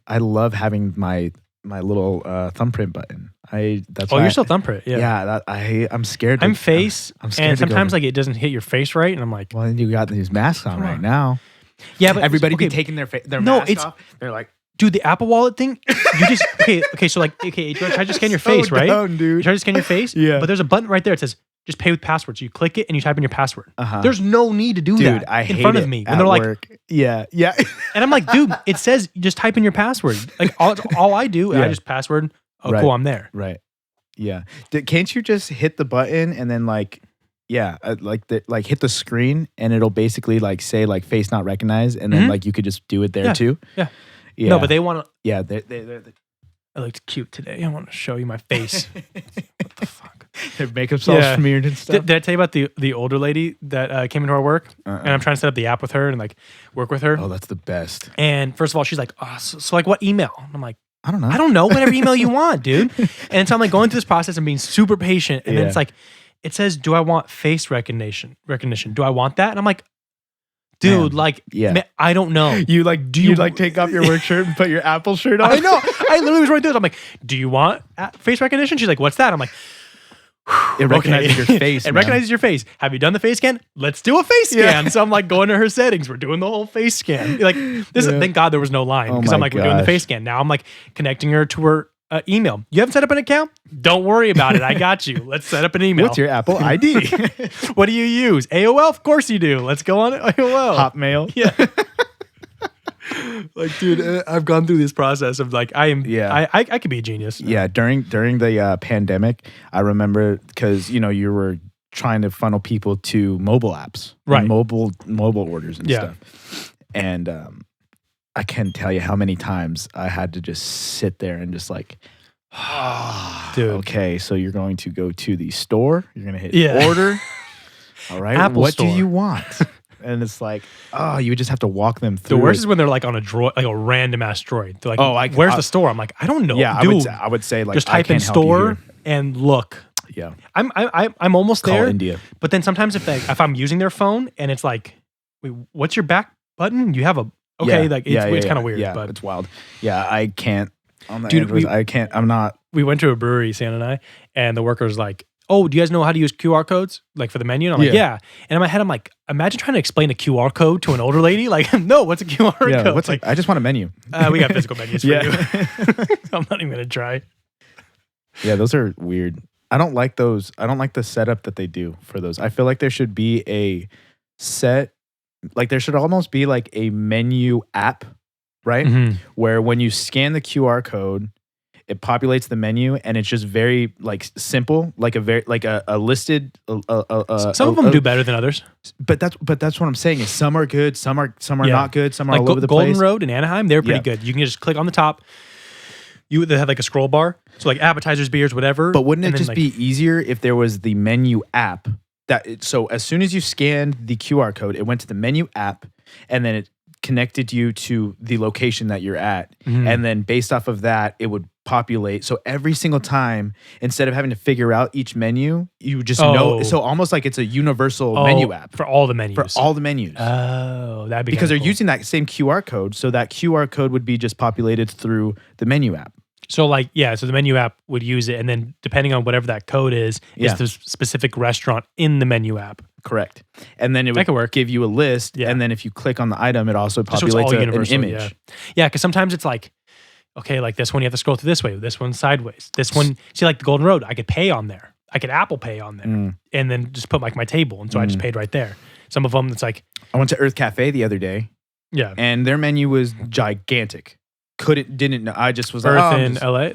I love having my little thumbprint button. That's Oh, why you're still thumbprint. Yeah. Yeah, I'm scared. I'm face, I'm scared and to go sometimes there. like it doesn't hit your face right, and I'm like, Well, you got these masks on Come right on. now. yeah, but Everybody okay, be taking their No, mask it's- off. They're like, dude, the Apple Wallet thing. You just okay. So like, you try to scan your face, so right? dumb, You dude. try to scan your face, Yeah. But there's a button right there. It says just pay with password. So you click it and you type in your password. Uh-huh. There's no need to do Dude, that I in hate front it of me at when they're like, work. Yeah. and I'm like, dude, it says you just type in your password. Like all I do, Yeah. I just password. Oh, Right. cool, I'm there. Right. Yeah. Can't you just hit the button and then like hit the screen and it'll basically like say like face not recognized and then Mhm. like you could just do it there Yeah. too. Yeah. Yeah. No, but they want to. yeah they're I looked cute today. I want to show you my face. What the fuck? their makeup all Yeah. smeared and stuff. Did I tell you about the older lady that came into our work? Uh-uh. And I'm trying to set up the app with her and like work with her. Oh, that's the best. And first of all, she's like, oh, so like what email? And I'm like, I don't know. I don't know, whatever email you want, dude. And so I'm like going through this process and being super patient. And then Yeah. it's like, it says, do I want face recognition? Do I want that? And I'm like, dude, Man, like, yeah. man, I don't know. You like Do you- take off your work shirt and put your Apple shirt on? I know. I literally was right there. I'm like, do you want face recognition? She's like, what's that? I'm like, It recognizes okay. your face. It man. recognizes your face. Have you done the face scan? Let's do a face Yeah. scan. So I'm like going to her settings. We're doing the whole face scan. Like this. Yeah. Thank God there was no line Oh because I'm my like, we're doing the gosh. face scan. Now I'm like connecting her to her email. You haven't set up an account? Don't worry about it. I got you. Let's set up an email. What's your Apple ID? What do you use? AOL? Of course you do. Let's go on AOL. Hotmail. Yeah. Like, dude, I've gone through this process of like, Yeah. I could be a genius. Yeah, during the pandemic, I remember because you were trying to funnel people to mobile apps, and Right. Mobile orders and Yeah. stuff, and I can't tell you how many times I had to just sit there and just like, Dude. okay, so you're going to go to the store, you're gonna hit Yeah. order, all right, Apple what Store. do you want? And it's like, oh, you would just have to walk them The through. worst it. is when they're like on a droid, like a random ass droid. They're like, Oh, where's the store? I'm like, I don't know. Yeah, dude. I would say like just I type in can't help you store here. and look. Yeah, I'm almost call there. India. But then sometimes if I'm using their phone and it's like, wait, what's your button? You have a okay, like it's kind of weird, Yeah, but it's wild. Yeah, I can't on the Dude, Androids, I can't. I'm not. we went to a brewery, Sam and I, and the worker's like, "Oh, do you guys know how to use QR codes like for the menu?" And I'm like, "Yeah." And in my head, I'm like, "Imagine trying to explain a QR code to an older lady. Like, no, what's a QR code? What's like, I just want a menu. we got physical menus for Yeah. you. I'm not even gonna try. Yeah, those are weird. I don't like those. I don't like the setup that they do for those. I feel like there should be a set, like there should almost be like a menu app, right? Mhm. Where when you scan the QR code, it populates the menu and it's just very like simple, like a listed. Some of them do better than others. But that's what I'm saying is some are good, some are not good, some are Like all over the Golden place. Road in Anaheim, they're pretty good. You can just click on the top. They have like a scroll bar, so like appetizers, beers, whatever. But wouldn't and it then, just be easier if there was the menu app so as soon as you scanned the QR code, it went to the menu app and then it connected you to the location that you're at. Mhm. And then based off of that, it would populate. So every single time, instead of having to figure out each menu, you just know. So almost like it's a universal menu app for all the menus. for all the menus. Oh, that'd be because they're cool. using that same QR code. So that QR code would be just populated through the menu app. So so the menu app would use it, and then depending on whatever that code is the specific restaurant in the menu app. Correct. And then it That could work. would give you a list. Yeah. And then if you click on the item, it also So it's all populates an universal, image. Yeah, because sometimes it's like, okay, like this one you have to scroll through this way, this one sideways, this one. See, like the Golden Road, I could pay on there. I could Apple Pay on there, and then just put like my table, and so I just paid right there. Some of them, it's like, I went to Earth Cafe the other day, yeah, and their menu was gigantic. Didn't know. I just was Earth like, in LA.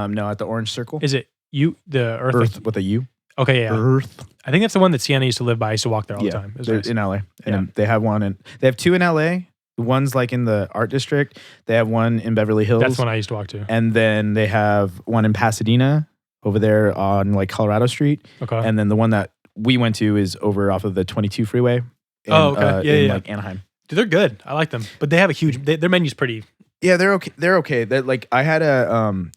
no, at the Orange Circle. Is it the Earth? Earth with a U. Okay, yeah. Earth. I think that's the one that Sienna used to live by. I used to walk there all the time. It was they're nice. in LA. Yeah. And they have one, and they have two in LA. One's like in the art district. They have one in Beverly Hills. That's one I used to walk to. And then they have one in Pasadena over there on like Colorado Street. Okay. And then the one that we went to is over off of the 22 freeway. In, okay. in like Anaheim. Dude, they're good. I like them, but they have a huge. Their menu's pretty. Yeah, they're okay. They're okay. They're like I had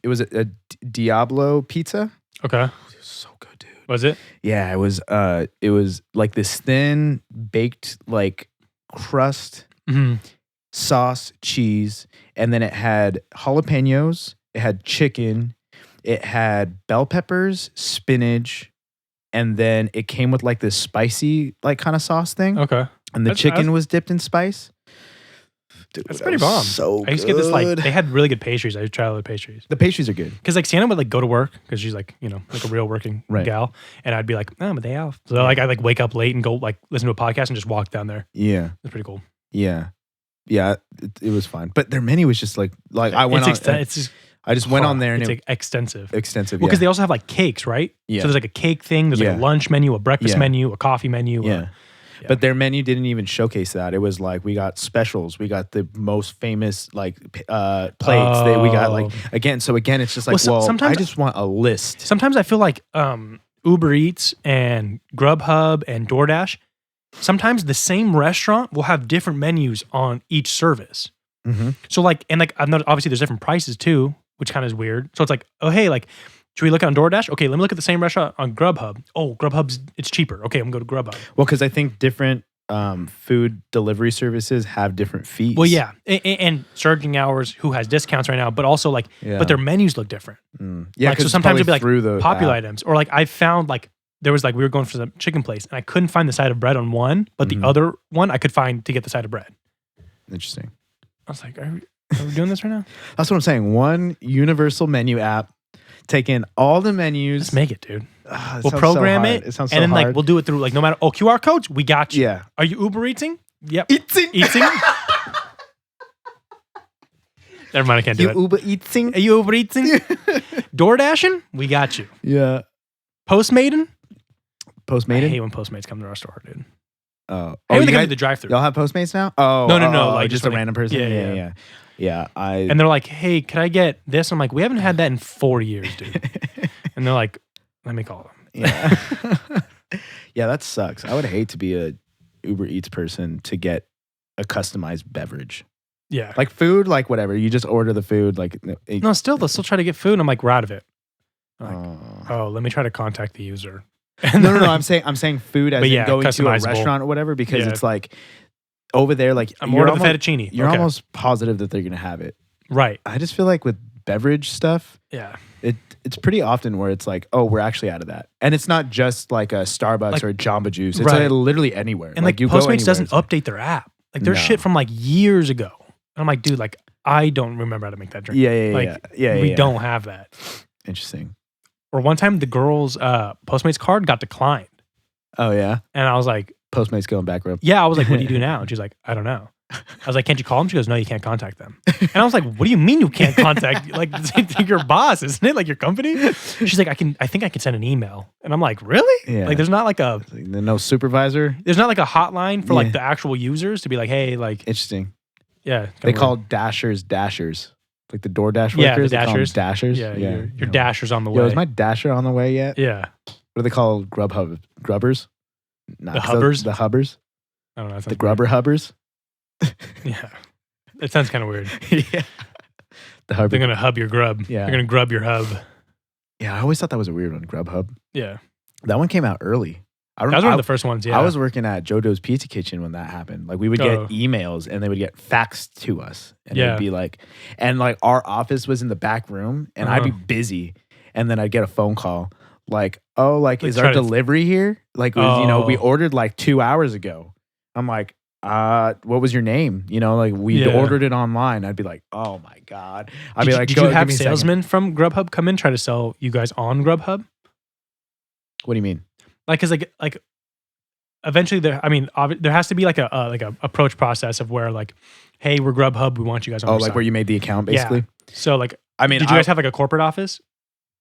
it was a Diablo pizza. Okay. It was so good, dude. Was it? Yeah, it was like this thin baked like crust, sauce, cheese, and then it had jalapenos, it had chicken, it had bell peppers, spinach, and then it came with like this spicy like kind of sauce thing. Okay. And the chicken was dipped in spice. Dude, That's that pretty was bomb. So I used to get this like they had really good pastries. I used to try all the pastries. the pastries are good. Because like Sienna would like go to work because she's like like a real working Right. gal, and I'd be like, oh, I'm a day off. So like I like wake up late and go like listen to a podcast and just walk down there. Yeah, It's pretty cool. yeah, yeah. It was fine, but their menu was just like I went It's just I just went on there and it's it like extensive. extensive. Well, because they also have like cakes, right? Yeah. So there's like a cake thing. There's like Yeah. a lunch menu, a breakfast Yeah. menu, a coffee menu. Yeah. But their menu didn't even showcase that. It was like we got specials. We got the most famous like plates. We got like again. So again, it's just like sometimes I just want a list. Sometimes I feel like Uber Eats and Grubhub and DoorDash. Sometimes the same restaurant will have different menus on each service. Mm-hmm. So like I've noticed obviously there's different prices too, which kind of is weird. So it's like, oh hey, like should we look on DoorDash? Okay, let me look at the same restaurant on Grubhub. Oh, it's cheaper. Okay, I'm gonna go to Grubhub. Well, because I think different food delivery services have different fees. Well, yeah, and surging hours who has discounts right now, but also like, but their menus look different. Yeah, like, so sometimes it'll be like through the popular app. items, or like I found like there was like we were going for some chicken place and I couldn't find the side of bread on one, but the other one I could find to get the side of bread. Interesting. I was like, are we doing this right now? That's what I'm saying. One universal menu app, taking all the menus. Let's make it, dude. It We'll sounds program so it, hard. It sounds so and then hard. like we'll do it through like no matter QR codes, we got you. Yeah. Are you Uber eating? Yep. Eating. Never mind, I can't do You it. Uber eating. Are you Uber eating? DoorDashing? We got you. Yeah. Postmating? I Postmated. hate when Postmates come to our store, dude. Oh, I hate when you they come guys- to the drive-thru. Y'all have Postmates now? Oh, No, like just a when they- random person. Yeah. Yeah. And they're like, hey, could I get this? I'm like, we haven't had that in 4 years, dude. And they're like, let me call them. Yeah. Yeah, that sucks. I would hate to be a Uber Eats person to get a customized beverage. Yeah. Like food, like whatever. You just order the food. Like No, still, they'll still try to get food. And I'm like, we're out of it. I'm like, Oh. let me try to contact the user. No. I'm saying food as But in yeah, going to a customizable. restaurant or whatever because Yeah. it's like over there, like I'm you're ordering the almost, fettuccine. you're Okay. almost positive that they're gonna have it. Right. I just feel like with beverage stuff, Yeah. it's pretty often where it's like, oh, we're actually out of that, and it's not just like a Starbucks Like- or a Jamba Juice. It's Right. like literally anywhere. And like you go Postmates anywhere, doesn't it's like- update their app. Like there's No. shit from like years ago. And I'm like, dude, like I don't remember how to make that drink. Yeah, Like yeah. we don't have that. Interesting. Or one time the girl's Postmates card got declined. Oh yeah, And I was like, Postmates going backwards. yeah, I was like, what do you do now? And she's like, I don't know. I was like, can't you call them? She goes, no, you can't contact them. And I was like, what do you mean you can't contact? Like, it's your boss, isn't it? Like your company? She's like, I think I can send an email. And I'm like, really? Yeah. Like, there's not like a No supervisor. hotline for Yeah. like the actual users to be like, hey, like, Interesting. yeah. They come call over. dashers, like the DoorDash workers. Yeah, the they call them dashers. dashers. Yeah, your you know. dasher's on the way. Yo, is my dasher on the way yet? yeah. What do they call Grubhub? Grubbers? Nah, The 'cause Hubbers? The Hubbers? I don't know. The Grubber Hubbers? Yeah. It sounds kind of weird. Yeah. The Hubber. They're going to hub your grub. Yeah. They're going to grub your hub. Yeah, I always thought that was a weird one, Grubhub. Yeah. That one came out early. That was one of the first ones. Yeah. I was working at JoJo's Pizza Kitchen when that happened. Like we would Oh. get emails and they would get faxed to us. And Yeah. it'd be like, and like our office was in the back room and I'd be busy. And then I'd get a phone call like, oh, like is try our to- delivery here? Like, we Oh. ordered like 2 hours ago. I'm like, what was your name? You know, like we Yeah. ordered it online. I'd be like, oh my God. I'd Did be you- like, did "Go, you give have me a second." salesmen from Grubhub come in try to sell you guys on Grubhub? What do you mean? Like, cause like eventually there has to be like a approach process of where like, hey, we're Grubhub, we want you guys on Oh, our like side. where you made the account basically? Yeah. So like, I mean, did you guys have like a corporate office?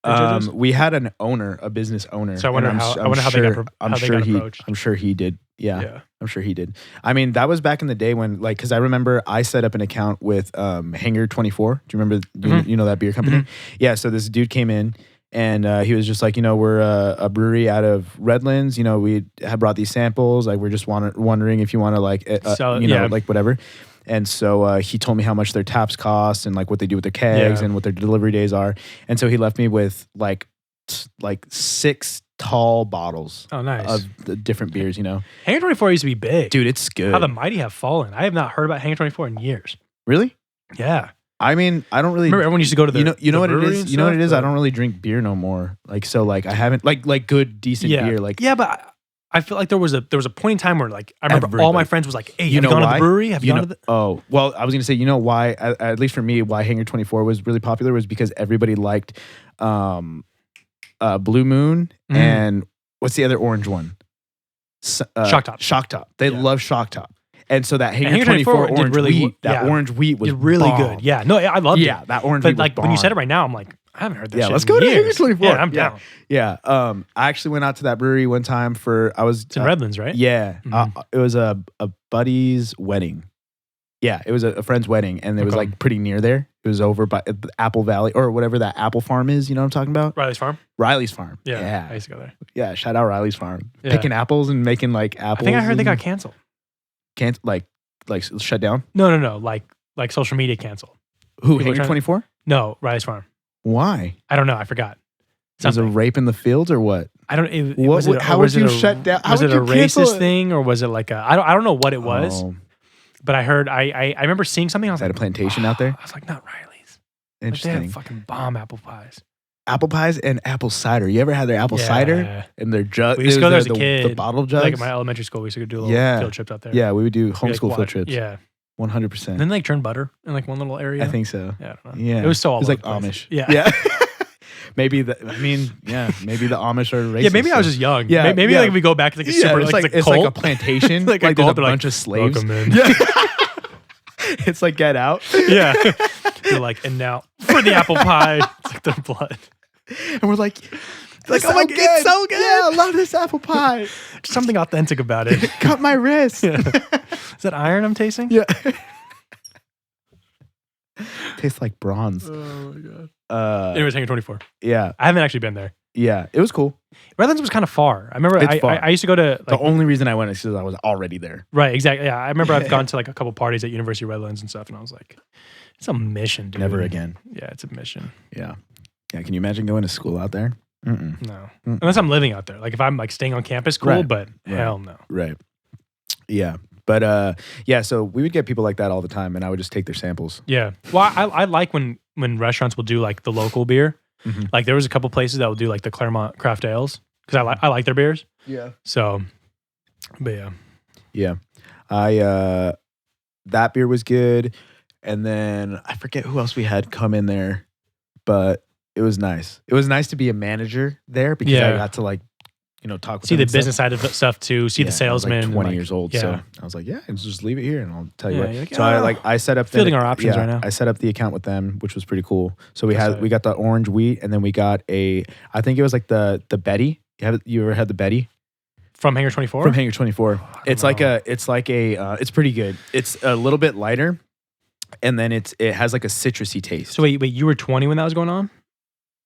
at JoJo's? we had an owner, a business owner. So I wonder and how- I'm I wonder how they got sure- pro- I'm how they sure got he. approached. I'm sure he did. Yeah, Yeah. I'm sure he did. I mean, that was back in the day when, like, because I remember I set up an account with Hangar 24. Do you remember? You know that beer company? Mhm. Yeah. So this dude came in. And he was just like, we're a brewery out of Redlands. We had brought these samples. Like, we're just wondering if you want to like, Sell it, yeah. like whatever. And so he told me how much their taps cost and like what they do with their kegs Yeah. and what their delivery days are. And so he left me with like 6 tall bottles Oh, nice. of the different beers. Hangar 24 used to be big. Dude, it's good. How the mighty have fallen. I have not heard about Hangar 24 in years. Really? Yeah. I mean, I don't really. Remember everyone used to go to the you know the what it brewery is. and You know what it stuff, is. but- I don't really drink beer no more. Like so, like I haven't like good decent yeah. beer. Like yeah, but I feel like there was a point in time where like I remember all my Everybody. friends was like, "Hey, You have you know gone to why? the brewery? Have you You gone know, to the?" oh, well, I was gonna say, why? At least for me, why Hangar 24 was really popular was because everybody liked Blue Moon Mm. and what's the other orange one? Shock Top. Shock Top. They Yeah. love Shock Top, and so that Hangar Hangar 24 24 did orange really wheat, well. that Yeah. orange wheat was It's really bomb. good. Yeah, no, I loved Yeah, it. that orange But wheat. like was when you said it bomb. right now, I'm like, I haven't heard that. Yeah, shit let's in go to Hangar years. 24. Yeah, I'm down. Yeah. I actually went out to that brewery one time It's in Redlands, right? Yeah. Mhm. It was a buddy's wedding. Yeah, it was a friend's wedding, and it was Okay. like pretty near there. It was over by Apple Valley or whatever that apple farm is. You know what I'm talking about? Riley's Farm. Riley's farm. Yeah, I Yeah. used to go there. Yeah. Shout out Riley's farm. Yeah. Picking apples and making like apples. I think I heard they and got canceled. can't like shut down. No, like social media canceled. Who? People Hangar trying- 24? No, Riley's Farm. Why? I don't know. I forgot. Was a Something. rape in the fields or what? I don't. It, What was would- it, how was would it you a- shut down- how Was would it a you cancel racist it? thing or was it like a? I don't know what it was. Oh, But I heard. I remember seeing something. I was is that like, a plantation out there? I was like, not Riley's. Like, they Interesting. had fucking bomb apple pies. Apple pies and apple cider. You ever had their apple cider Yeah. and their jug? We used to go there as a the kid. bottle jugs. Like at my elementary school, we used to do little Yeah. field trips out there. Yeah, we would do We'd, like, homeschool field watch- trips. Yeah. 100%. And then like turn butter in like one little area. I think so. Yeah, I don't know. Yeah, It was so all It was over like the place. Amish. Yeah. yeah. Maybe maybe the Amish are racist. Yeah, maybe I was so- just young. Yeah, Maybe yeah. like we go back to like a Yeah, super it's like, like a it's cult. like a plantation. Like a like there's a cult, they're like, bunch of slaves. Welcome in. Yeah. It's like Get Out. Yeah. They're like, and now for the apple pie. It's like their blood. And we're like oh my God, it's so good. Yeah, I love this apple pie. There's something authentic about it. Cut my wrist. Yeah. Is that iron I'm tasting? Yeah. Tastes like bronze. Oh my god. Anyways, Hangar 24. Yeah. I haven't actually been there. Yeah. It was cool. Redlands was kind of far. I remember It's far. I used to go to The like only reason I went is because I was already there. right, exactly. Yeah, I remember I've gone to like a couple parties at University of Redlands and stuff, and I was like, it's a mission, dude. Never again. Yeah, it's a mission. Yeah. Yeah. Can you imagine going to school out there? Mm-mm. No, Mm. unless I'm living out there. Like if I'm like staying on campus, cool. Right. But Right. hell no. Right. Yeah. But yeah, so we would get people like that all the time, and I would just take their samples. Yeah. Well, I like when restaurants will do like the local beer. Mm-hmm. Like there was a couple places that will do like the Claremont craft ales because I like their beers. Yeah. So, but yeah. Yeah. I that beer was good. And then I forget who else we had come in there, but it was nice. It was nice to be a manager there because I got to like, talk with see them the business side of stuff too. See the salesman. I was like 20 like, years old, so I was like, yeah, just leave it here, and I'll tell you what. Like, so I set up fielding our options right now. I set up the account with them, which was pretty cool. So we got the orange wheat, and then we got I think it was like the Betty. You ever had the Betty? From Hangar 24? From Hangar 24. It's pretty good. It's a little bit lighter, and then it has like a citrusy taste. So wait, you were 20 when that was going on?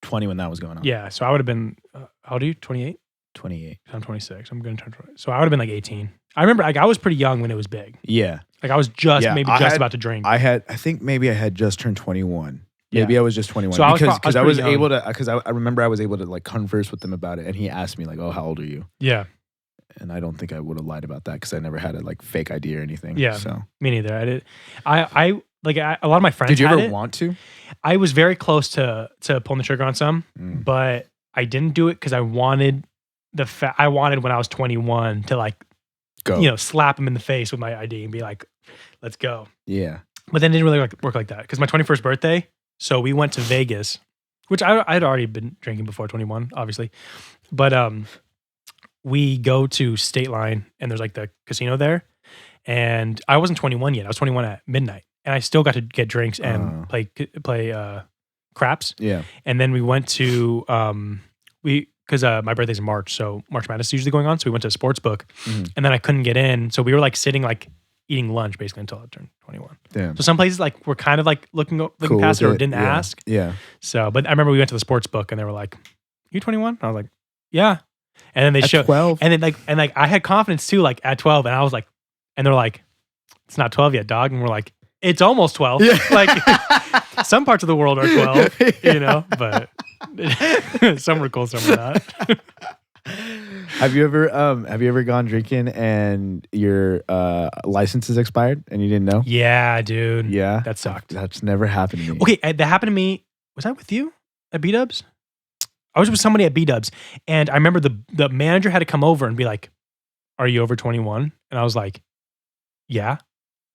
20 when that was going on. Yeah, so I would have been, how old are you, 28? 28. I'm 26. I'm going to turn 20. So I would have been like 18. I remember I was pretty young when it was big. Yeah. Like I was about to drink. I think maybe I had just turned 21. Maybe I was just 21. So because I was able to, because I remember I was able to like converse with them about it, and he asked me like, oh, how old are you? Yeah. And I don't think I would have lied about that because I never had a like fake ID or anything. Yeah. So me neither. I did. A lot of my friends. Did you had ever it. Want to? I was very close to pulling the trigger on some, but I didn't do it because I wanted I wanted when I was 21 to like go, slap him in the face with my ID and be like, let's go. Yeah. But then it didn't really work like that because my 21st birthday. So we went to Vegas, which I'd already been drinking before 21, obviously, but we go to State Line and there's like the casino there, and I wasn't 21 yet. I was 21 at midnight, and I still got to get drinks and play craps. Yeah. And then we went to because my birthday's in March, so March Madness is usually going on. So we went to a sports book, and then I couldn't get in, so we were like sitting like eating lunch basically until I turned 21. Damn. So some places like were kind of like looking cool past it or didn't ask. Yeah. So, but I remember we went to the sports book and they were like, "You 21?" I was like, "Yeah." And then they showed 12. And then I had confidence too, like at 12, and I was like, and they're like, "It's not 12 yet, dog." And we're like, "It's almost 12." Yeah. Like some parts of the world are 12, but some are cool, some are not. Have you ever gone drinking and your license is expired and you didn't know? Yeah, dude. Yeah, that sucked. That's never happened to me. Okay, that happened to me. Was I with you at B-Dubs? I was with somebody at B-Dubs, and I remember the manager had to come over and be like, "Are you over 21?" And I was like, "Yeah."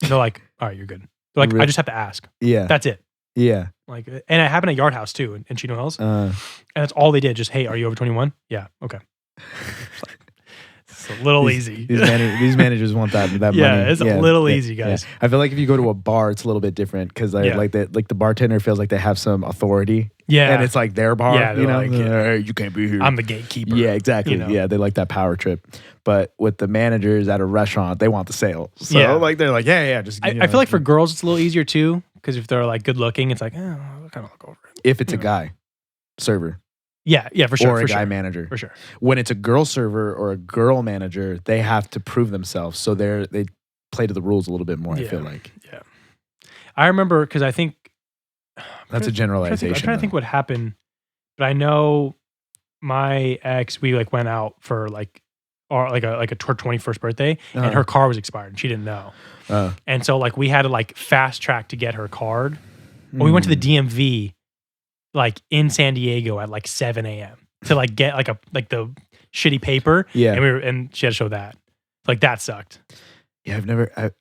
And they're like, "All right, you're good." They're like, "I just have to ask." Yeah, that's it. Yeah. Like, and it happened at Yard House too in Chino Hills. And that's all they did. Just, "Hey, are you over 21?" Yeah. Okay. It's a little easy. These managers want that money. Yeah, it's a little easy, guys. Yeah. I feel like if you go to a bar, it's a little bit different because like the bartender feels like they have some authority. Yeah, and it's like their bar. Yeah, like, you can't be here. I'm the gatekeeper. Yeah, exactly. Yeah, they like that power trip. But with the managers at a restaurant, they want the sale. So like they're like, just. I feel like for girls, it's a little easier too because if they're like good looking, it's like, I'll kind of look over it. If it's a guy server. Yeah, for sure. Or a guy manager. For sure. When it's a girl server or a girl manager, they have to prove themselves. So they play to the rules a little bit more, I feel like. Yeah. I remember because I think that's a generalization. I'm trying to think what happened, but I know my ex, we like went out for her 21st birthday, and her car was expired and she didn't know. And so like we had to like fast track to get her card. Well, we went to the DMV like in San Diego at like 7 a.m. to like get like the shitty paper. Yeah. And she had to show that. Like that sucked. Yeah,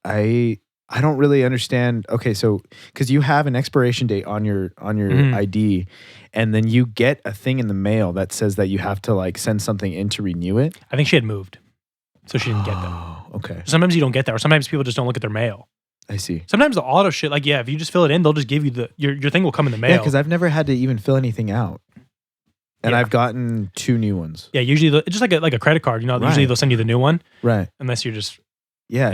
I don't really understand. Okay, so because you have an expiration date on your ID, and then you get a thing in the mail that says that you have to like send something in to renew it. I think she had moved, so she didn't get that. Oh, okay. Sometimes you don't get that, or sometimes people just don't look at their mail. I see. Sometimes the auto shit, like if you just fill it in, they'll just give you your thing will come in the mail. Yeah, because I've never had to even fill anything out, and I've gotten 2 new ones. Yeah, usually it's just like a credit card. Usually they'll send you the new one, right? Unless you're just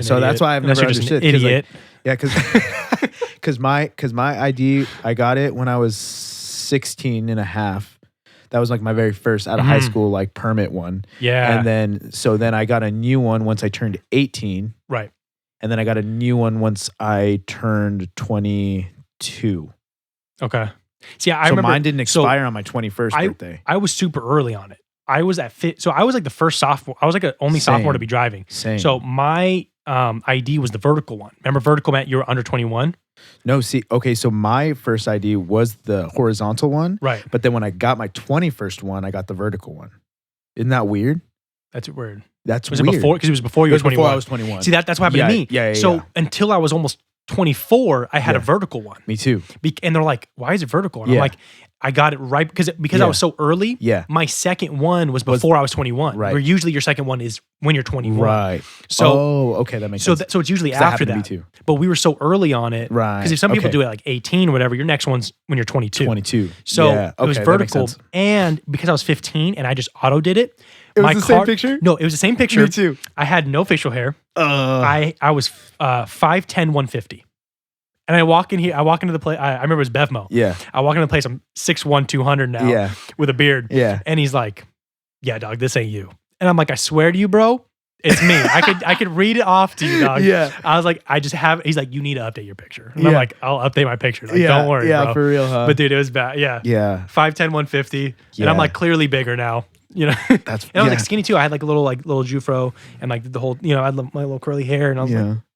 so that's why I've never understood. Idiot. Because my ID, I got it when I was 16 and a half. That was like my very first out of high school like permit one. Yeah, and then I got a new one once I turned 18. Right. And then I got a new one once I turned 22. Okay. See, I remember mine didn't expire on my 21st birthday. I was super early on it. I was at so I was like the first sophomore. I was like the only sophomore to be driving. Same. So my ID was the vertical one. Remember, vertical meant you were under 21. No, see, okay, so my first ID was the horizontal one. Right. But then when I got my 21st one, I got the vertical one. Isn't that weird? That's weird. That's was weird. it before? Because it was before you were 21. Before I was 21. See, that's what happened to me. Yeah. So until I was almost 24, I had a vertical one. Me too. And they're like, why is it vertical? And I'm like, I got it right because I was so early. Yeah. My second one was before I was 21. Right. Where usually your second one is when you're 21. Right. So, okay, that makes sense. So it's usually That after happened that. to me too. But we were so early on it. Right. Because if some people Okay. do it like 18 or whatever, your next one's when you're 22. 22. So Yeah, it was okay, that makes vertical. sense. And because I was 15 and I just auto did it. It was the same picture? No, it was the same picture. Me too. I had no facial hair. I was 5'10", 150. And I walk into the place. I remember it was Bevmo. Yeah. I walk into the place. I'm 6'1", 200 now. Yeah. With a beard. Yeah. And he's like, "Yeah, dog, this ain't you." And I'm like, "I swear to you, bro, it's me. I could read it off to you, dog." Yeah. I was like, "I just have." He's like, "You need to update your picture." And I'm Yeah. like, "I'll update my picture. Like, Yeah. don't worry, Yeah, bro." for real, huh? But dude, it was bad. Yeah. Yeah. 5'10", 150. And Yeah. I'm like clearly bigger now. You know, That's and I was like skinny too. I had like little Jufro and like the whole, I had my little curly hair, and I was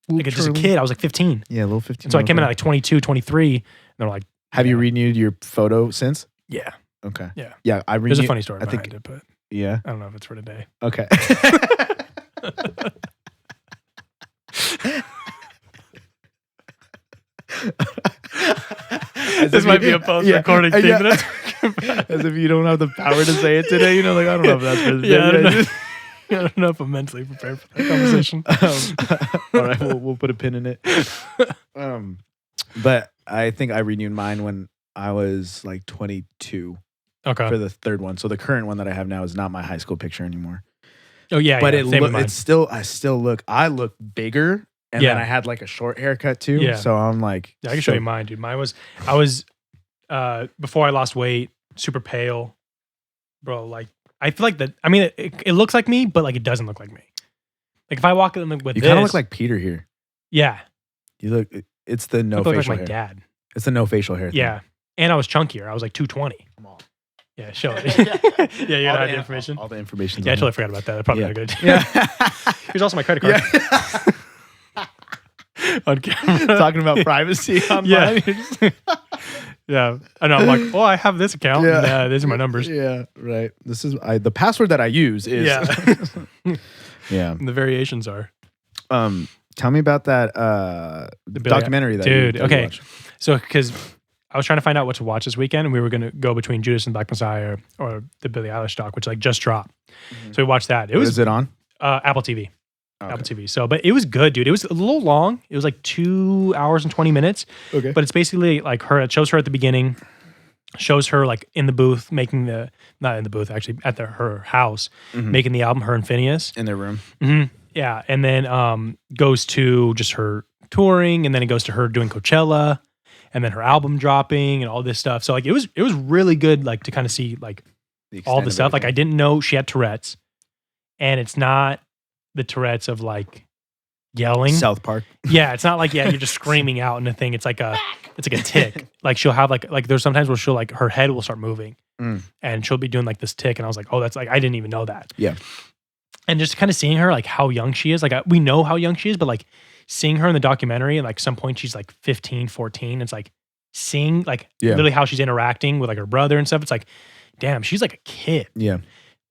like just a kid. I was like 15. Yeah, a little 15. So I came in at like 22, 23, and they're like, Have you renewed your photo since? "Yeah, Okay. yeah." Yeah, I renewed. There's a funny story I behind think. it, but Yeah. I don't know if it's for today. Okay. This might be a post-recording thing. Yeah. That As if you don't have the power to say it today. Like, I don't know if that's for the yeah, I don't know. I don't know if I'm mentally prepared for that conversation. All right, we'll put a pin in it. But I think I renewed mine when I was like 22 Okay. for the third one. So the current one that I have now is not my high school picture anymore. Oh yeah, But yeah, same with mine. I look bigger, and then Yeah. I had like a short haircut too. Yeah. So I'm like, Yeah, I can show you mine, dude. I was before I lost weight, super pale, bro. Like I feel like that. I mean, it looks like me, but like it doesn't look like me. Like if I walk in with You this, kind of look like Peter here. yeah, You look. It's the I no look like facial my hair. dad. It's the no facial hair. Yeah, and I was chunkier. I was like 220. Come on. Yeah, show it. yeah, you All got the the information. All the information. Yeah, I totally forgot about that. That's probably Yeah. not good. Yeah. Here's also my credit card. On camera. Talking about privacy online. Yeah, I know. I'm like, oh, I have this account. Yeah. And, these are my numbers. Yeah, right. This is the password that I use is Yeah. yeah. And the variations are. Tell me about that Billie- documentary that Dude, you okay. watched. So, because I was trying to find out what to watch this weekend, and we were going to go between Judas and Black Messiah or the Billie Eilish doc, which like just dropped. So we watched that. It What was is it on? Apple TV. Okay. Apple TV. So, but it was good, dude. It was a little long. It was like 2 hours and 20 minutes. Okay. But it's basically like her. It shows her at the beginning, shows her like in the booth making not in the booth, actually at her house, making the album, her and Phineas. In their room. Mm-hmm. Yeah. And then goes to just her touring, and then it goes to her doing Coachella, and then her album dropping and all this stuff. So like it was really good, like to kind of see like all the stuff. Like I didn't know she had Tourette's, and it's not the Tourette's of like yelling. South Park. Yeah, it's not like you're just screaming out in a thing. It's like a tick. Like she'll have like there's sometimes where she'll like her head will start moving, and she'll be doing like this tick, and I was like, oh, that's like I didn't even know that. Yeah. And just kind of seeing her like how young she is, like we know how young she is, but like seeing her in the documentary, and like some point she's like 15, 14. It's like seeing like literally how she's interacting with like her brother and stuff. It's like, damn, she's like a kid. Yeah.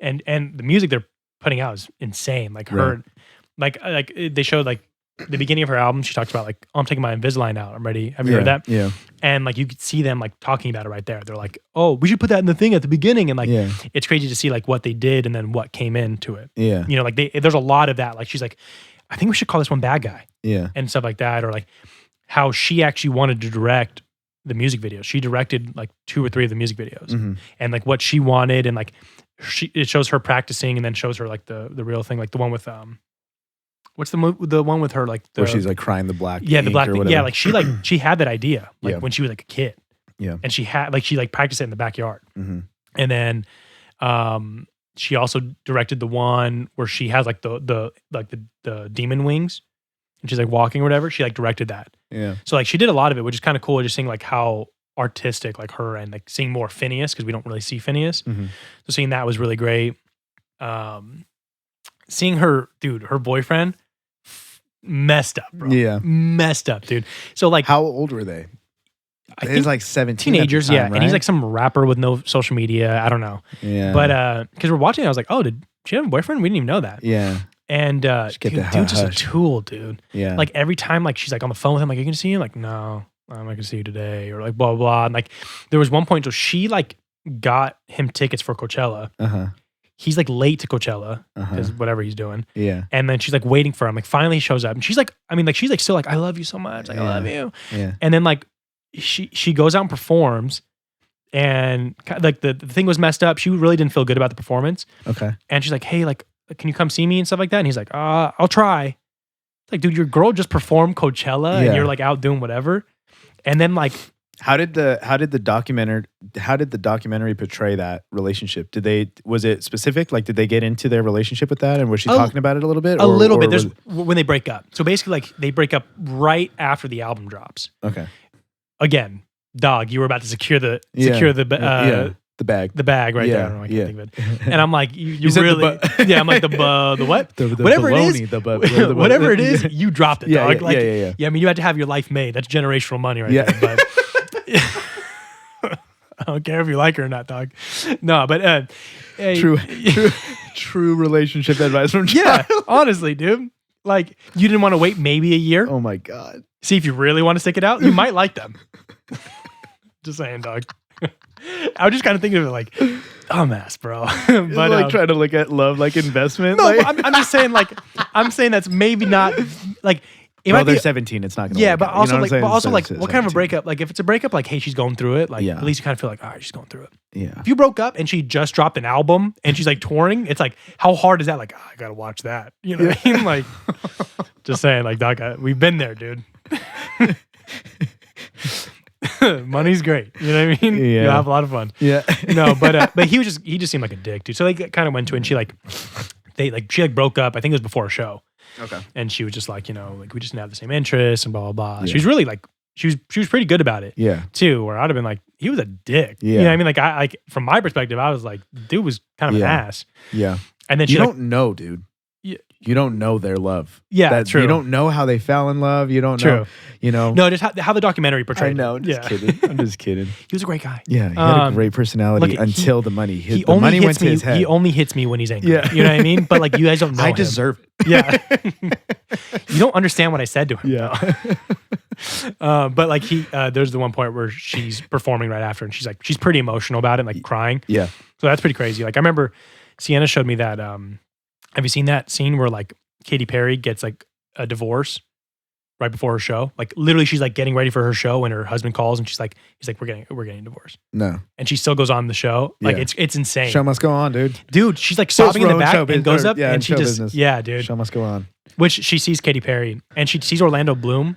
And the music they're putting out is insane. Like her, like they showed like the beginning of her album. She talked about like, oh, I'm taking my Invisalign out. I'm ready. Have you heard that? Yeah. And like you could see them like talking about it right there. They're like, oh, we should put that in the thing at the beginning. And like, it's crazy to see like what they did and then what came into it. Yeah. You know, like there's a lot of that. Like she's like, I think we should call this one Bad Guy. Yeah. And stuff like that. Or like how she actually wanted to direct the music videos. She directed like 2 or 3 of the music videos and like what she wanted. And like it shows her practicing, and then shows her like the real thing. Like the one with, what's the one with her, like where she's like crying the black. Yeah. The black or thing. whatever. Yeah. Like she had that idea like when she was like a kid. Yeah. And she practiced it in the backyard. Mm-hmm. And then, she also directed the one where she has like the demon wings, and she's like walking or whatever. She like directed that. Yeah. So like she did a lot of it, which is kind of cool. Just seeing like how artistic like her, and like seeing more Phineas, because we don't really see Phineas. Mm-hmm. So seeing that was really great. Seeing her, dude, her boyfriend, messed up, bro. Yeah. Messed up, dude. So like, how old were they? I He's think like 17 teenagers, at the time, yeah. right? And he's like some rapper with no social media. I don't know. Yeah. But because we're watching, I was like, oh, did she have a boyfriend? We didn't even know that. Yeah. And get dude, the dude's just a hush. tool, dude. Yeah. Like every time, like she's like on the phone with him, like, you can see him, like, no, I'm not gonna see you today, or like blah blah blah. And like there was one point, so she like got him tickets for Coachella. He's like late to Coachella because whatever he's doing. Yeah. And then she's like waiting for him. Like finally he shows up, and she's like, I mean, like she's like still like, I love you so much, like I love you. Yeah. And then like she goes out and performs, and like the thing was messed up. She really didn't feel good about the performance. Okay. And she's like, hey, like, can you come see me and stuff like that? And he's like, I'll try. It's like, dude, your girl just performed Coachella and you're like out doing whatever. And then like, how did the documentary portray that relationship? Was it specific? Like, did they get into their relationship with that? And was she talking about it a little bit? A little bit. There's when they break up. So basically, like they break up right after the album drops. Okay. Again, dog, you were about to secure the bag. The bag right there. I don't know, I can't think of it. And I'm like, you really, I'm like the what? Whatever baloney, it is, whatever it is, you dropped it, dog. Yeah. I mean, you had to have your life made. That's generational money right there. But I don't care if you like her or not, dog. No, but true relationship advice from John. Honestly, dude. Like, you didn't want to wait maybe a year. Oh my God. See if you really want to stick it out. You might like them. Just saying, dog. I was just kind of thinking of it like, dumbass, bro. But like trying to look at love like investment. No, like, I'm just saying, like, I'm saying that's maybe not like. It might they're be, 17. It's not gonna. Yeah, work but out. also You know like, what kind of a 17. breakup? Like, if it's a breakup, like, hey, she's going through it. Like, at least you kind of feel like, all right, she's going through it. Yeah. If you broke up and she just dropped an album and she's like touring, it's like, how hard is that? Like, I gotta watch that. You know what I mean? Like, just saying, like, Doc, we've been there, dude. Money's great. You know what I mean? Yeah. You'll have a lot of fun. Yeah. No, but he just seemed like a dick, dude. So they kind of went to it, and she broke up. I think it was before a show. Okay. And she was just like, like, we just didn't have the same interests and blah blah blah. Yeah. She was really like, she was pretty good about it. Yeah. Too, where I'd have been like, he was a dick. Yeah. You know what I mean? Like, I from my perspective, I was like, dude was kind of an ass. Yeah. And then you she don't know, dude. You don't know their love. Yeah, true. You don't know how they fell in love. You don't know. No, just how the documentary portrayed. I know. It. Just kidding. I'm just kidding. He was a great guy. Yeah, he had a great personality until the money. The money went to his head. He only hits me when he's angry. Yeah. You know what I mean? But like, you guys don't know. I him. deserve it. Yeah. You don't understand what I said to him. Yeah. But like there's the one point where she's performing right after, and she's pretty emotional about it, and like crying. Yeah. So that's pretty crazy. Like, I remember Sienna showed me that. Have you seen that scene where like Katy Perry gets like a divorce right before her show? Like, literally, she's like getting ready for her show, and her husband calls, and he's like, we're getting divorced. No. And she still goes on the show. Like, it's insane. Show must go on, dude. Dude, she's like sobbing in the back and goes up, and she just business. dude. Show must go on. Which she sees Katy Perry, and she sees Orlando Bloom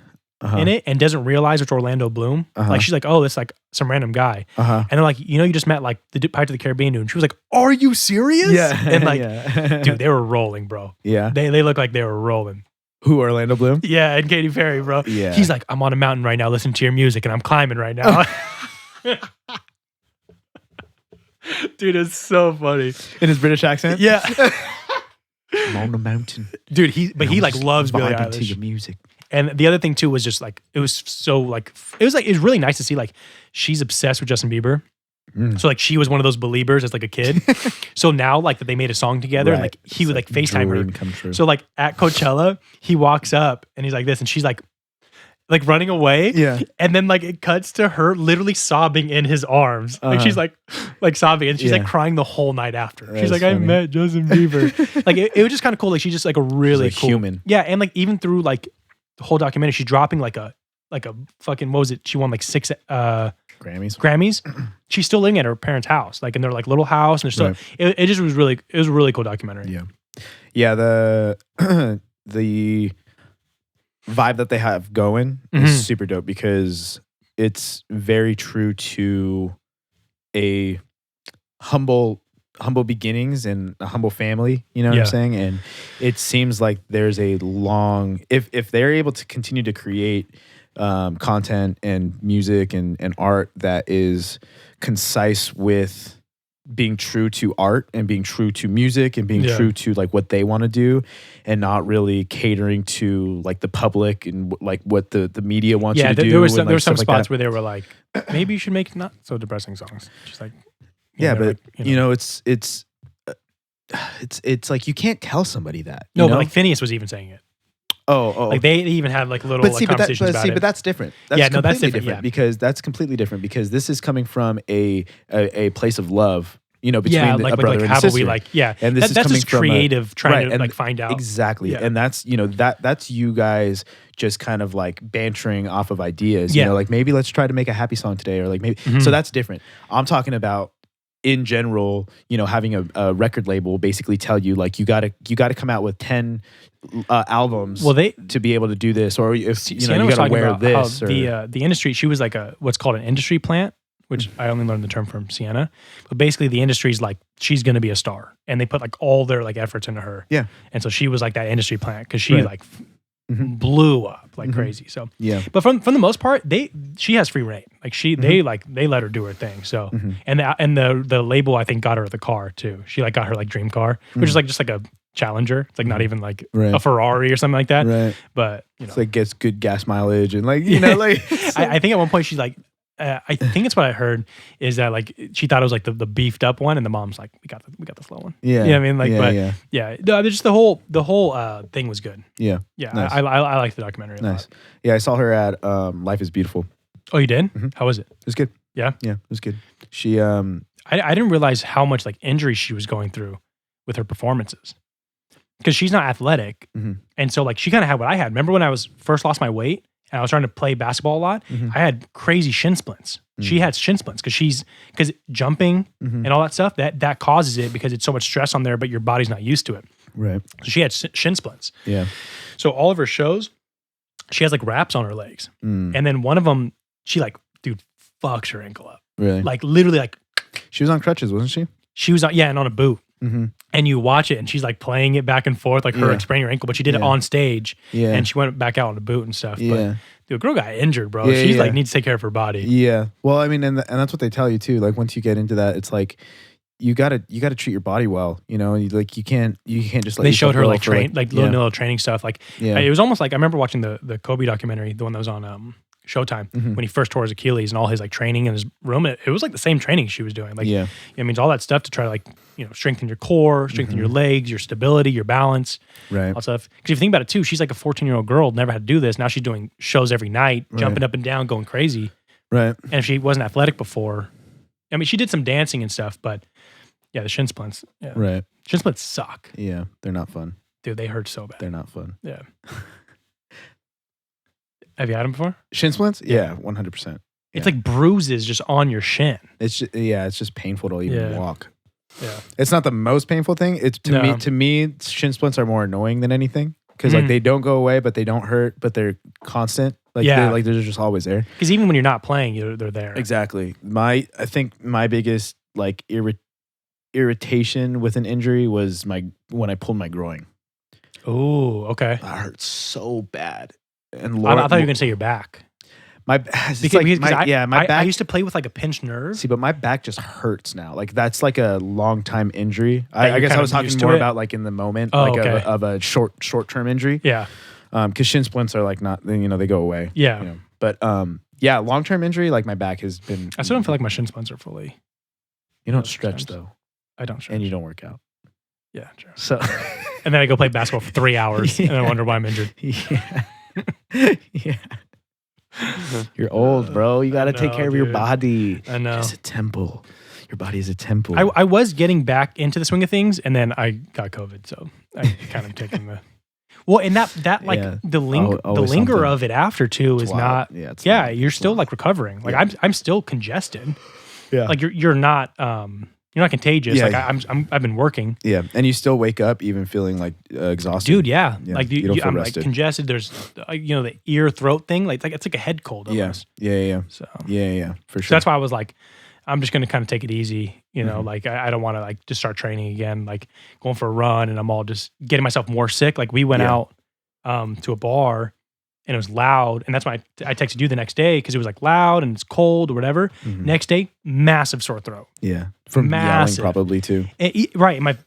in it, and doesn't realize it's Orlando Bloom. Like, she's like, oh, this like some random guy. And they're like, you just met like the Pirates of the Caribbean dude. And she was like, are you serious? Yeah. And like, dude, they were rolling, bro. Yeah. They look like they were rolling. Who, Orlando Bloom? Yeah, and Katy Perry, bro. Yeah. He's like, I'm on a mountain right now listening to your music, and I'm climbing right now. Dude, it's so funny. In his British accent? Yeah. I'm on the mountain. Dude, he like loves Billie vibing to Eilish. your music. And the other thing too was just like, it was really nice to see, like, she's obsessed with Justin Bieber. So like, she was one of those believers as like a kid. So now like that they made a song together, and like he would like FaceTime her. So like at Coachella, he walks up and he's like this, and she's like running away. Yeah. And then like it cuts to her literally sobbing in his arms. Like she's like sobbing, and she's like crying the whole night after. She's like, funny. I met Justin Bieber. Like it was just kind of cool. Like, she's just like a really cool human. Yeah. And like, even through like the whole documentary, she's dropping like a fucking, what was it? She won like 6 Grammys. She's still living at her parents' house, like in their like little house, and there's still, it just was really, it was a really cool documentary. Yeah. Yeah. The vibe that they have going is super dope, because it's very true to a humble beginnings and a humble family, you know what I'm saying? And it seems like there's a long, if they're able to continue to create content and music and art that is concise with being true to art and being true to music and being Yeah. true to like what they want to do, and not really catering to like the public and like what the media wants you to do. There was and, there were some stuff like spots that. where they were like, maybe you should make not so depressing songs. Just like Yeah, they're but like, you know, it's like you can't tell somebody that. no, you know? but like Phineas was even saying it. oh, Like they even had like little but like, see, but, conversations about it. but that's different. That's Yeah, no, that's completely different, yeah. because that's completely different because this is coming from a place of love. You know, between yeah, a like, brother like and how a about sister. we like And this is that's coming just from creative trying right, to and like find out exactly, Yeah. and that's that's you guys just kind of like bantering off of ideas. Yeah. You know, like maybe let's try to make a happy song today, or like maybe so that's different. I'm talking about in general. You know, having a record label basically tell you like you gotta come out with 10 albums. Well, to be able to do this, or if you know Sienna you was gotta talking wear about this. how Or, the industry. She was like a what's called an industry plant, which I only learned the term from Sienna. But basically, the industry's like she's going to be a star, and they put like all their like efforts into her. Yeah. And so she was like that industry plant because she Right. like blew up like crazy. So yeah. but from the most part, she has free reign. Like they let her do her thing. So and the label I think got her the car too. She like got her like dream car, which is like just like a Challenger. It's like not even like Right. a Ferrari or something like that. Right. But you know, It's like gets good gas mileage and like you know like I think at one point she's like, I think it's what I heard is that like she thought it was like the beefed up one, and the mom's like, we got the slow one. yeah. You know what I mean? Like, yeah, but yeah. no, just the whole thing was good. Yeah. Yeah, Nice. I like the documentary a Nice. lot. Yeah, I saw her at Life is Beautiful. Oh, you did? How was it? It was good. Yeah? Yeah, it was good. She I didn't realize how much like injury she was going through with her performances because she's not athletic, and so like she kind of had what I had. Remember when I was first lost my weight and I was trying to play basketball a lot? I had crazy shin splints. She had shin splints because jumping and all that stuff that causes it because it's so much stress on there, but your body's not used to it. right. So she had shin splints. Yeah. So all of her shows, she has like wraps on her legs, and then one of them, she like fucks her ankle up, Really? like literally like She was on crutches, wasn't she? she was on and on a boot. And you watch it, and she's like playing it back and forth, like her Yeah. spraining her ankle, but she did it Yeah. on stage, Yeah. and she went back out on the boot and stuff. Yeah. But dude, girl got injured, bro. Yeah, She's yeah. like needs to take care of her body. Yeah. Well, I mean, and that's what they tell you too. Like once you get into that, it's like you gotta treat your body well. You know, like you can't just let They yourself showed her go like for, train, like little yeah. little training stuff. Like Yeah. it was almost like I remember watching the Kobe documentary, the one that was on Showtime when he first tore his Achilles and all his like training in his room. It was like the same training she was doing. Like Yeah. it means all that stuff to try to like strengthen your core, strengthen your legs, your stability, your balance, Right. all that stuff. Because if you think about it too, she's like a 14-year-old girl, never had to do this. Now she's doing shows every night, jumping up and down, going crazy. Right. And if she wasn't athletic before, I mean, she did some dancing and stuff, but yeah, the shin splints. Yeah. Right. Shin splints suck. Yeah. They're not fun. Dude, they hurt so bad. They're not fun. Yeah. Have you had them before? Shin splints? Yeah, 100%. It's like bruises just on your shin. It's just, it's just painful to even Yeah. walk. Yeah. It's not the most painful thing. It's No. to me, shin splints are more annoying than anything because like they don't go away, but they don't hurt, but they're constant. Like Yeah. they're just always there. Because even when you're not playing, they're there. Exactly. I think my biggest like irritation with an injury was when I pulled my groin. Oh, okay. That hurt so bad. And I Laura, thought you were gonna say your back. my Because, like because my, I, my I back. used to play with like a pinched nerve. See, but my back just hurts now. Like that's like a long time injury. That I you're guess I kind was of talking used to more it? about like in the moment, Oh, like okay. of a short term injury. Yeah. Because shin splints are like not, they go away. Yeah. You know? But yeah, long term injury, like my back has been. I still don't feel like my shin splints are fully. You don't most stretch times. though, I don't stretch. and you don't work out. Yeah, true. So And then I go play basketball for 3 hours and I wonder why I'm injured. yeah, yeah. You're old, bro. You got to take know, care of your dude. body. I know. It's a temple. Your body is a temple. I was getting back into the swing of things, and then I got COVID, so I kind of taking the. Well, and that like Yeah. the Always linger something. of it after too It's is wild. not. Yeah, it's Yeah, wild. you're It's still wild. like recovering. Like Yeah. I'm still congested. Yeah. Like you're not contagious. Yeah. Like I've been working. Yeah, and you still wake up even feeling like exhausted. Dude, yeah. Yeah, Like you don't feel I'm rested. like congested. There's the ear throat thing. Like it's like a head cold Yeah, almost. yeah, So. for sure. So that's why I was like, I'm just gonna kind of take it easy, Mm-hmm. like I don't want to like just start training again, like going for a run and I'm all just getting myself more sick. Like we went Yeah. out to a bar and it was loud. And that's why I texted you the next day because it was like loud and it's cold or whatever. Next day, massive sore throat. Yeah. From Massive. yelling probably too. Right. My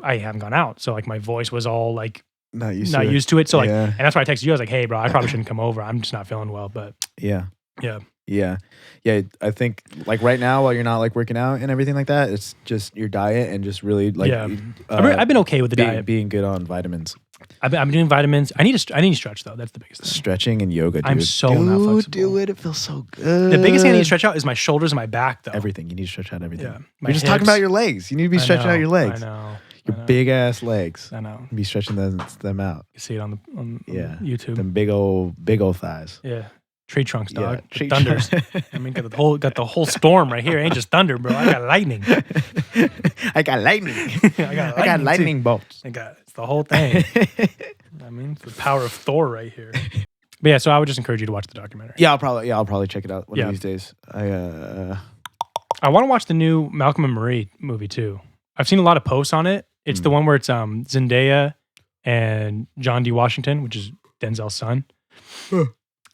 I haven't gone out. So like my voice was all like Not used to it. So like, Yeah. and that's why I texted you. I was like, hey, bro, I probably shouldn't come over. I'm just not feeling well. But Yeah. yeah. Yeah. Yeah. I think like right now while you're not like working out and everything like that, it's just your diet and just really like I've been okay with the diet. Being good on vitamins. I'm doing vitamins. I need to stretch though. That's the biggest thing. Stretching and yoga, dude. I'm so not flexible. Do it. It feels so good. The biggest thing I need to stretch out is my shoulders and my back though. Everything. You need to stretch out everything. Yeah. You're just talking about your legs. You need to be stretching out your legs. I know. Your big ass legs. I know. Be stretching them out. You see it on YouTube. Them big old thighs. Yeah. Tree trunks, dog. Yeah, tree Thunders. I mean, got the whole storm right here. It ain't just thunder, bro. I got lightning. I got lightning. I got lightning bolts. It's the whole thing. I mean, it's the power of Thor right here. But yeah, so I would just encourage you to watch the documentary. Yeah, I'll probably check it out one of these days. I want to watch the new Malcolm and Marie movie too. I've seen a lot of posts on it. It's the one where it's Zendaya and John D. Washington, which is Denzel's son.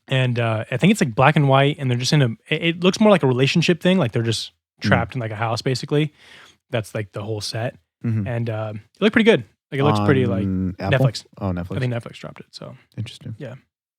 And I think it's like black and white, and they're just it looks more like a relationship thing. Like they're just trapped in like a house, basically. That's like the whole set. And it looked pretty good. Like it looks pretty like Apple? Netflix. Oh, Netflix. I think Netflix dropped it. So Interesting. yeah.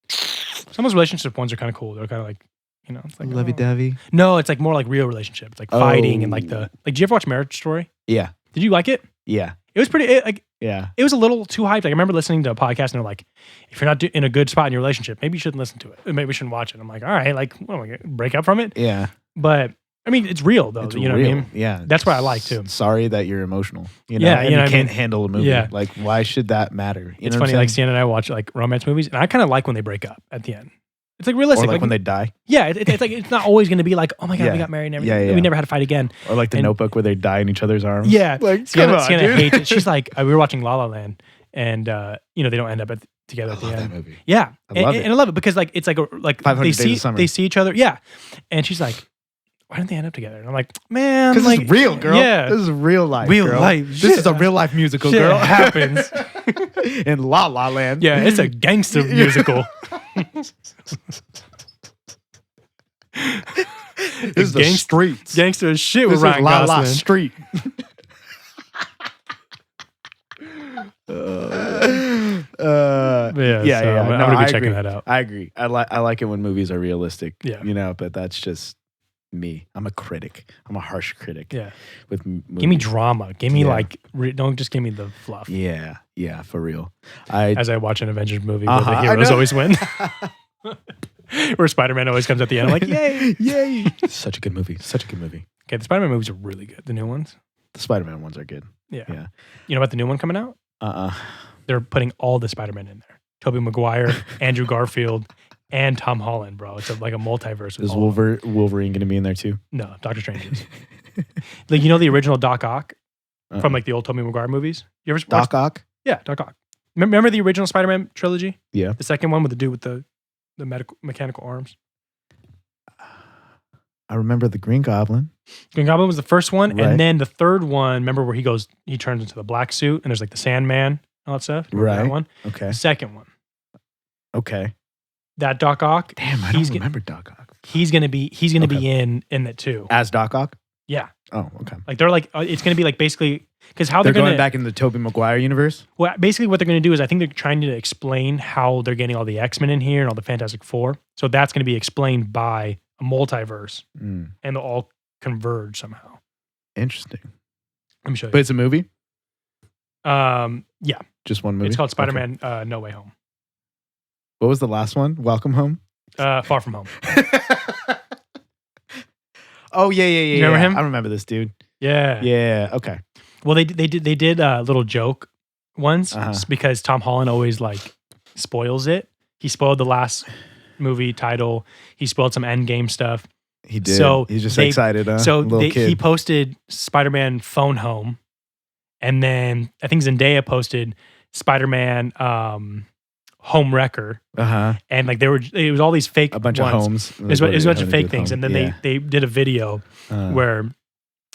Some of those relationship ones are kind of cool. They're kind of like, it's like Lovey-dovey. No, it's like more like real relationship. It's like fighting and like did you ever watch Marriage Story? Yeah. Did you like it? Yeah. It was pretty Yeah. It was a little too hyped. Like I remember listening to a podcast and they're like, if you're not in a good spot in your relationship, maybe you shouldn't listen to it. Maybe we shouldn't watch it. I'm like, all right, like what am I gonna break up from it? Yeah. But I mean, it's real though. It's you know real. what I mean? Yeah. That's what I like too. Sorry that you're emotional. You know, Yeah, and you know you what I can't mean? handle a movie. Yeah. Like, why should that matter? You It's know what funny, I'm like saying? Stan and I watch like romance movies, and I kind of like when they break up at the end. It's like realistic. Or like when they die. Yeah, it's like it's not always going to be like, oh my god, Yeah. we got married and everything. Yeah, yeah. We never had to fight again. Or like the Notebook where they die in each other's arms. Yeah, Like, Sienna come on, dude. hates it. She's like, we were watching La La Land, and they don't end up together at the Love end. that movie. Yeah, I love it. And I love it because like it's like 500 they Days of Summer. see each other. Yeah, and she's like, why didn't they end up together? And I'm like, man, Because like it's real, girl. Yeah, This is real life. Real girl. life. This Shit. is a real life musical, shit girl. happens. In La La Land. Yeah, it's a gangster musical. This is the streets. Gangster as shit This with is Ryan La La Gosling. Street. Yeah, so I'm gonna be checking that out. I agree. I like it when movies are realistic. Yeah. You know, but that's just me. I'm a critic. I'm a harsh critic. Yeah, With movies. give me drama. Give me Yeah. like don't just give me the fluff. Yeah, yeah, for real. As I watch an Avengers movie where the I heroes know. always win. Where Spider-Man always comes at the end. I'm like, yay. Yay. Such a good movie. Such a good movie. Okay, the Spider-Man movies are really good. The new ones. The Spider-Man ones are good. Yeah. Yeah. You know about the new one coming out? They're putting all the Spider-Man in there. Tobey Maguire, Andrew Garfield, and Tom Holland, bro. It's like a multiverse. Is Wolverine going to be in there too? No, Doctor Strange is. Like, you know the original Doc Ock from like the old Tobey Maguire movies? You ever watched? Doc Ock? Yeah, Doc Ock. Remember the original Spider-Man trilogy? Yeah. The second one with the dude with the mechanical arms? I remember the Green Goblin. Green Goblin was the first one. Right. And then the third one, remember where he turns into the black suit and there's like the Sandman and all that stuff? Remember Right. That one? Okay. The second one. Okay. That Doc Ock. Damn, I don't remember Doc Ock. He's gonna be Okay. be in it too. As Doc Ock? Yeah. Oh, okay. Like they're like it's gonna be like basically because how They're they're, going gonna back in the Tobey Maguire universe? well, basically what they're gonna do is I think they're trying to explain how they're getting all the X-Men in here and all the Fantastic Four. So that's gonna be explained by a multiverse Mm, and they'll all converge somehow. interesting. Let me show you. But it's a movie? Yeah, Just one movie? it's called Okay. Spider-Man No Way Home. What was the last one? Welcome Home? Far From Home. Oh, yeah. You remember him? I remember this dude. Yeah. Yeah, okay. Well, they did a little joke once just because Tom Holland always like spoils it. He spoiled the last movie title. He spoiled some Endgame stuff. He did. So He's just they- excited, huh? So Little kid. he posted Spider-Man Phone Home, and then I think Zendaya posted Spider-Man Home Wrecker, and like it was all these fake a bunch ones. of homes. It was a bunch of fake things, and then they did a video where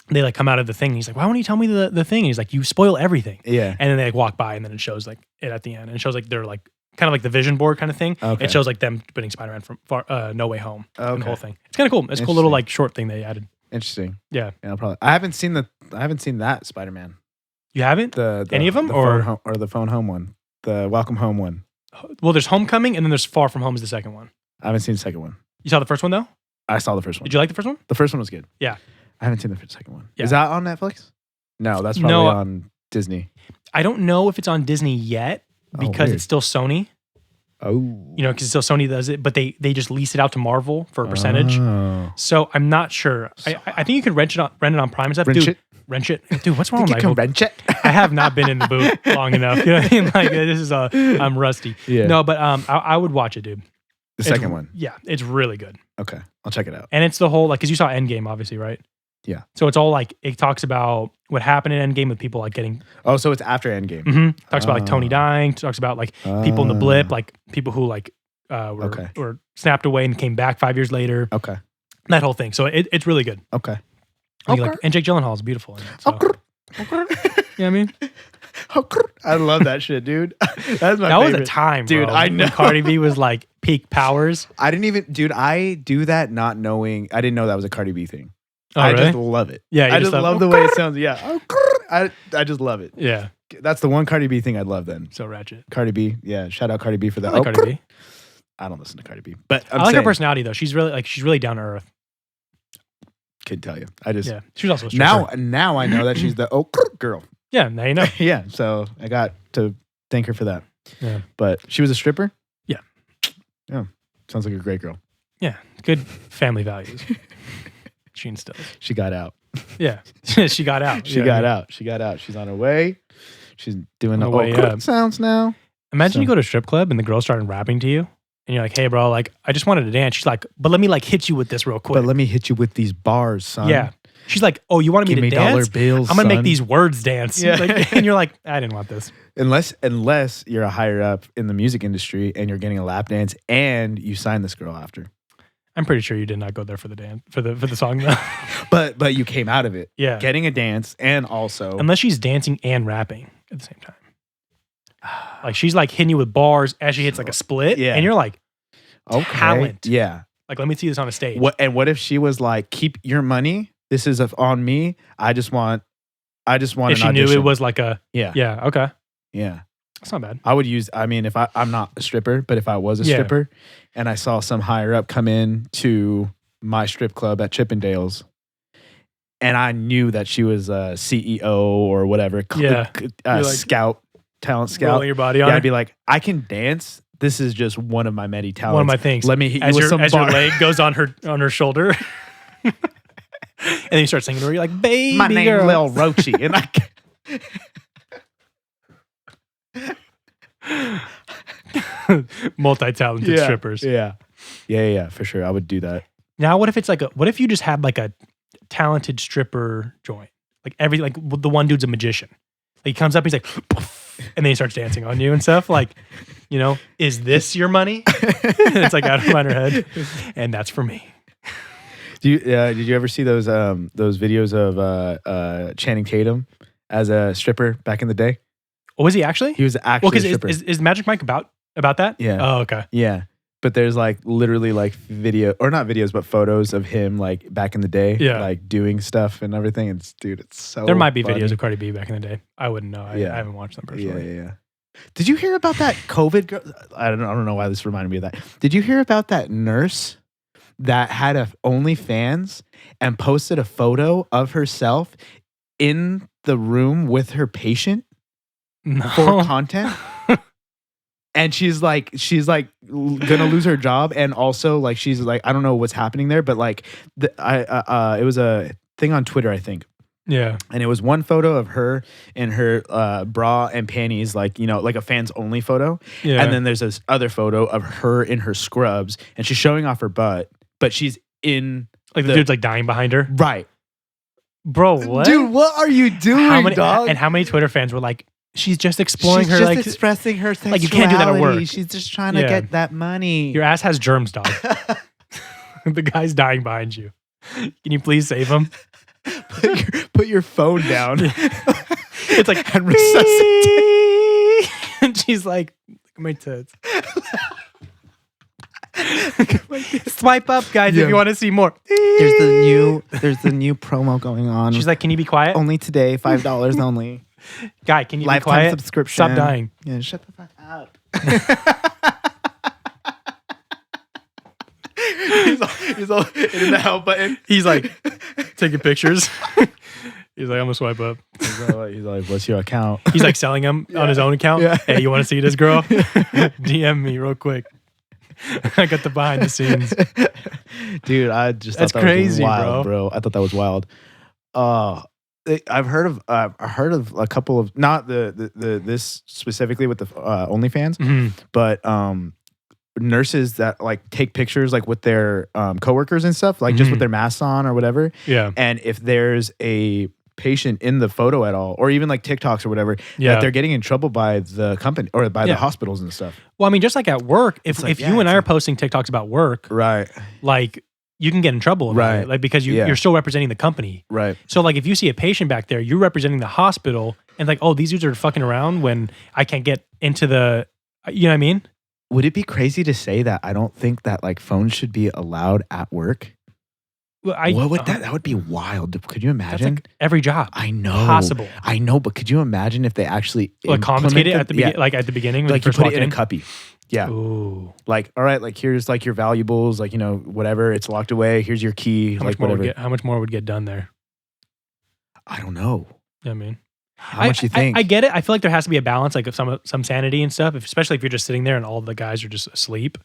they like come out of the thing. And he's like, "Why won't you tell me the thing?" And he's like, "You spoil everything." Yeah. And then they like walk by, and then it shows like it at the end, and it shows like they're like kind of like the vision board kind of thing. Okay. It shows like them putting Spider-Man from No Way Home and the whole thing. It's kind of cool. It's a cool little like short thing they added. Interesting. Yeah. Yeah, probably. I haven't seen that Spider-Man. You haven't? Any of them? Or the phone home one. The Welcome Home one. Well, there's Homecoming and then there's Far From Home is the second one. I haven't seen the second one. You saw the first one though? I saw the first one. Did you like the first one? The first one was good. Yeah. I haven't seen the second one. Yeah. Is that on Netflix? No, that's probably on Disney. I don't know if it's on Disney yet because it's still Sony. Oh. You know, because still Sony does it, but they just lease it out to Marvel for a percentage. Oh. So I'm not sure. I think you could rent it on Prime and stuff. Rent it. Dude, what's wrong with my can rent it? I have not been in the booth long enough. You know what I mean? Like this is I'm rusty. Yeah. No, but I would watch it, dude. The second one. Yeah, it's really good. Okay. I'll check it out. And it's the whole, like, because you saw Endgame, obviously, right? Yeah. So it's all like, it talks about what happened in Endgame with people like getting. Oh, so it's after Endgame. Mm-hmm. Talks about like Tony dying. Talks about like people in the blip, like people who like were snapped away and came back 5 years later. Okay. That whole thing. So it's really good. Okay. And Jake Gyllenhaal is beautiful in it. So. You know what I mean? I love that shit, dude. That's my That favorite. was a time, dude. bro, I know when Cardi B was like peak powers. I didn't even, dude. I do that not knowing. I didn't know that was a Cardi B thing. Oh, I really? just love it. Yeah, I just love the way it sounds. Yeah, I just love it. Yeah, that's the one Cardi B thing I'd love. Then so ratchet. Cardi B, yeah. Shout out Cardi B for that. I like Cardi B. I don't listen to Cardi B, but I like her personality though. She's really down to earth. Couldn't tell you. I just She was also a stripper. now I know that she's the girl. Yeah, now you know. Yeah, so I got to thank her for that. Yeah, but she was a stripper. Yeah, sounds like a great girl. Yeah, good family values. She instills. She got out. Yeah, she got out. She got out. She got out. She's on her way. She's doing the way up. Sounds now. Imagine you go to a strip club and the girl started rapping to you. And you're like, hey, bro, like, I just wanted to dance. She's like, but let me like hit you with this real quick. But let me hit you with these bars, son. Yeah. She's like, oh, you wanted me to dance? $dollar bills, I'm going to son. make these words dance. Yeah. Like, and you're like, I didn't want this. Unless you're a higher up in the music industry and you're getting a lap dance and you sign this girl after. I'm pretty sure you did not go there for the dance, for the song though. But you came out of it. Yeah. Getting a dance and also. Unless she's dancing and rapping at the same time. Like she's like hitting you with bars as she hits like a split. Yeah. And you're like, okay. talent. Yeah. Like, let me see this on a stage. What if she was like, keep your money. This is on me. I just want if she an knew audition. it was like a. Yeah. Yeah. Okay. Yeah. That's not bad. I would use, I mean, I'm not a stripper, but if I was a stripper and I saw some higher up come in to my strip club at Chippendales and I knew that she was a CEO or whatever, like, scout, talent scout. Rolling your body on her. I'd be like, I can dance. This is just one of my many talents. One of my things. Let me hit you as with your, some as bar. your leg goes on her shoulder. And then you start singing to her. You're like, baby My name's girl. Lil Roachy. And Multi-talented strippers. Yeah, for sure. I would do that. Now, what if it's like what if you just had like a talented stripper joint? Like the one dude's a magician. Like he comes up, he's like, poof, and then he starts dancing on you and stuff. Like, you know, is this your money? It's like out of my head, and that's for me. Did you ever see those videos of Channing Tatum as a stripper back in the day? Oh, was he actually? He was actually a stripper. Is Magic Mike about that? Yeah. Oh, okay. Yeah. But there's like literally like video or not videos, but photos of him like back in the day, like doing stuff and everything. And it's so. There might be funny. videos of Cardi B back in the day. I wouldn't know. I haven't watched them personally. Yeah. Did you hear about that COVID girl? I don't know why this reminded me of that. Did you hear about that nurse that had a OnlyFans and posted a photo of herself in the room with her patient for content? And she's like gonna lose her job, and also like she's like, I don't know what's happening there, but like it was a thing on Twitter, I think. Yeah. And it was one photo of her in her bra and panties, like, you know, like a fans only photo. Yeah. And then there's this other photo of her in her scrubs, and she's showing off her butt, but she's in like the dude's like dying behind her. Right. Bro, what? Dude, what are you doing, dog? And how many Twitter fans were like, she's just exploring she's her, just like expressing her sexuality. Like you can't do that at work. She's just trying to get that money. Your ass has germs, dog. The guy's dying behind you. Can you please save him? Put your phone down. It's like and resuscitate. and she's like My tits. Swipe up, guys, if you want to see more. There's the new promo going on. She's like, can you be quiet? only today, $5 only. Guy, can you Lifetime be quiet? subscription. Stop dying. Yeah, shut the fuck up. He's all hitting the help button. He's like taking pictures. He's like, I'm gonna swipe up. He's like, what's your account? He's like selling them on his own account. Yeah. Hey, you want to see this girl? DM me real quick. I got the behind the scenes. Dude, I just That's thought that crazy, was wild, bro. I thought that was wild. I've heard of a couple of, not the this specifically with the OnlyFans, but nurses that like take pictures like with their coworkers and stuff, like just with their masks on or whatever. Yeah. And if there's a patient in the photo at all, or even like TikToks or whatever, that they're getting in trouble by the company or by the hospitals and stuff. Well, I mean, just like at work, if you and I are posting TikToks about work, right, like you can get in trouble, right? Like because you're still representing the company, right? So like if you see a patient back there, you're representing the hospital, and like, oh, these dudes are fucking around when I can't get into the, you know what I mean? Would it be crazy to say that I don't think that like phones should be allowed at work? Well, what would that would be wild. Could you imagine? That's like every job. I know. Possible. I know, but could you imagine if they actually like confiscate it at the like at the beginning when like you you first put it in walk a cuppy. Yeah. Ooh. Like, all right, like here's like your valuables, like, you know, whatever, it's locked away. Here's your key, How like whatever. how much more would get done there? I don't know. I mean, how much you think? I get it. I feel like there has to be a balance, like of some sanity and stuff, especially if you're just sitting there and all the guys are just asleep.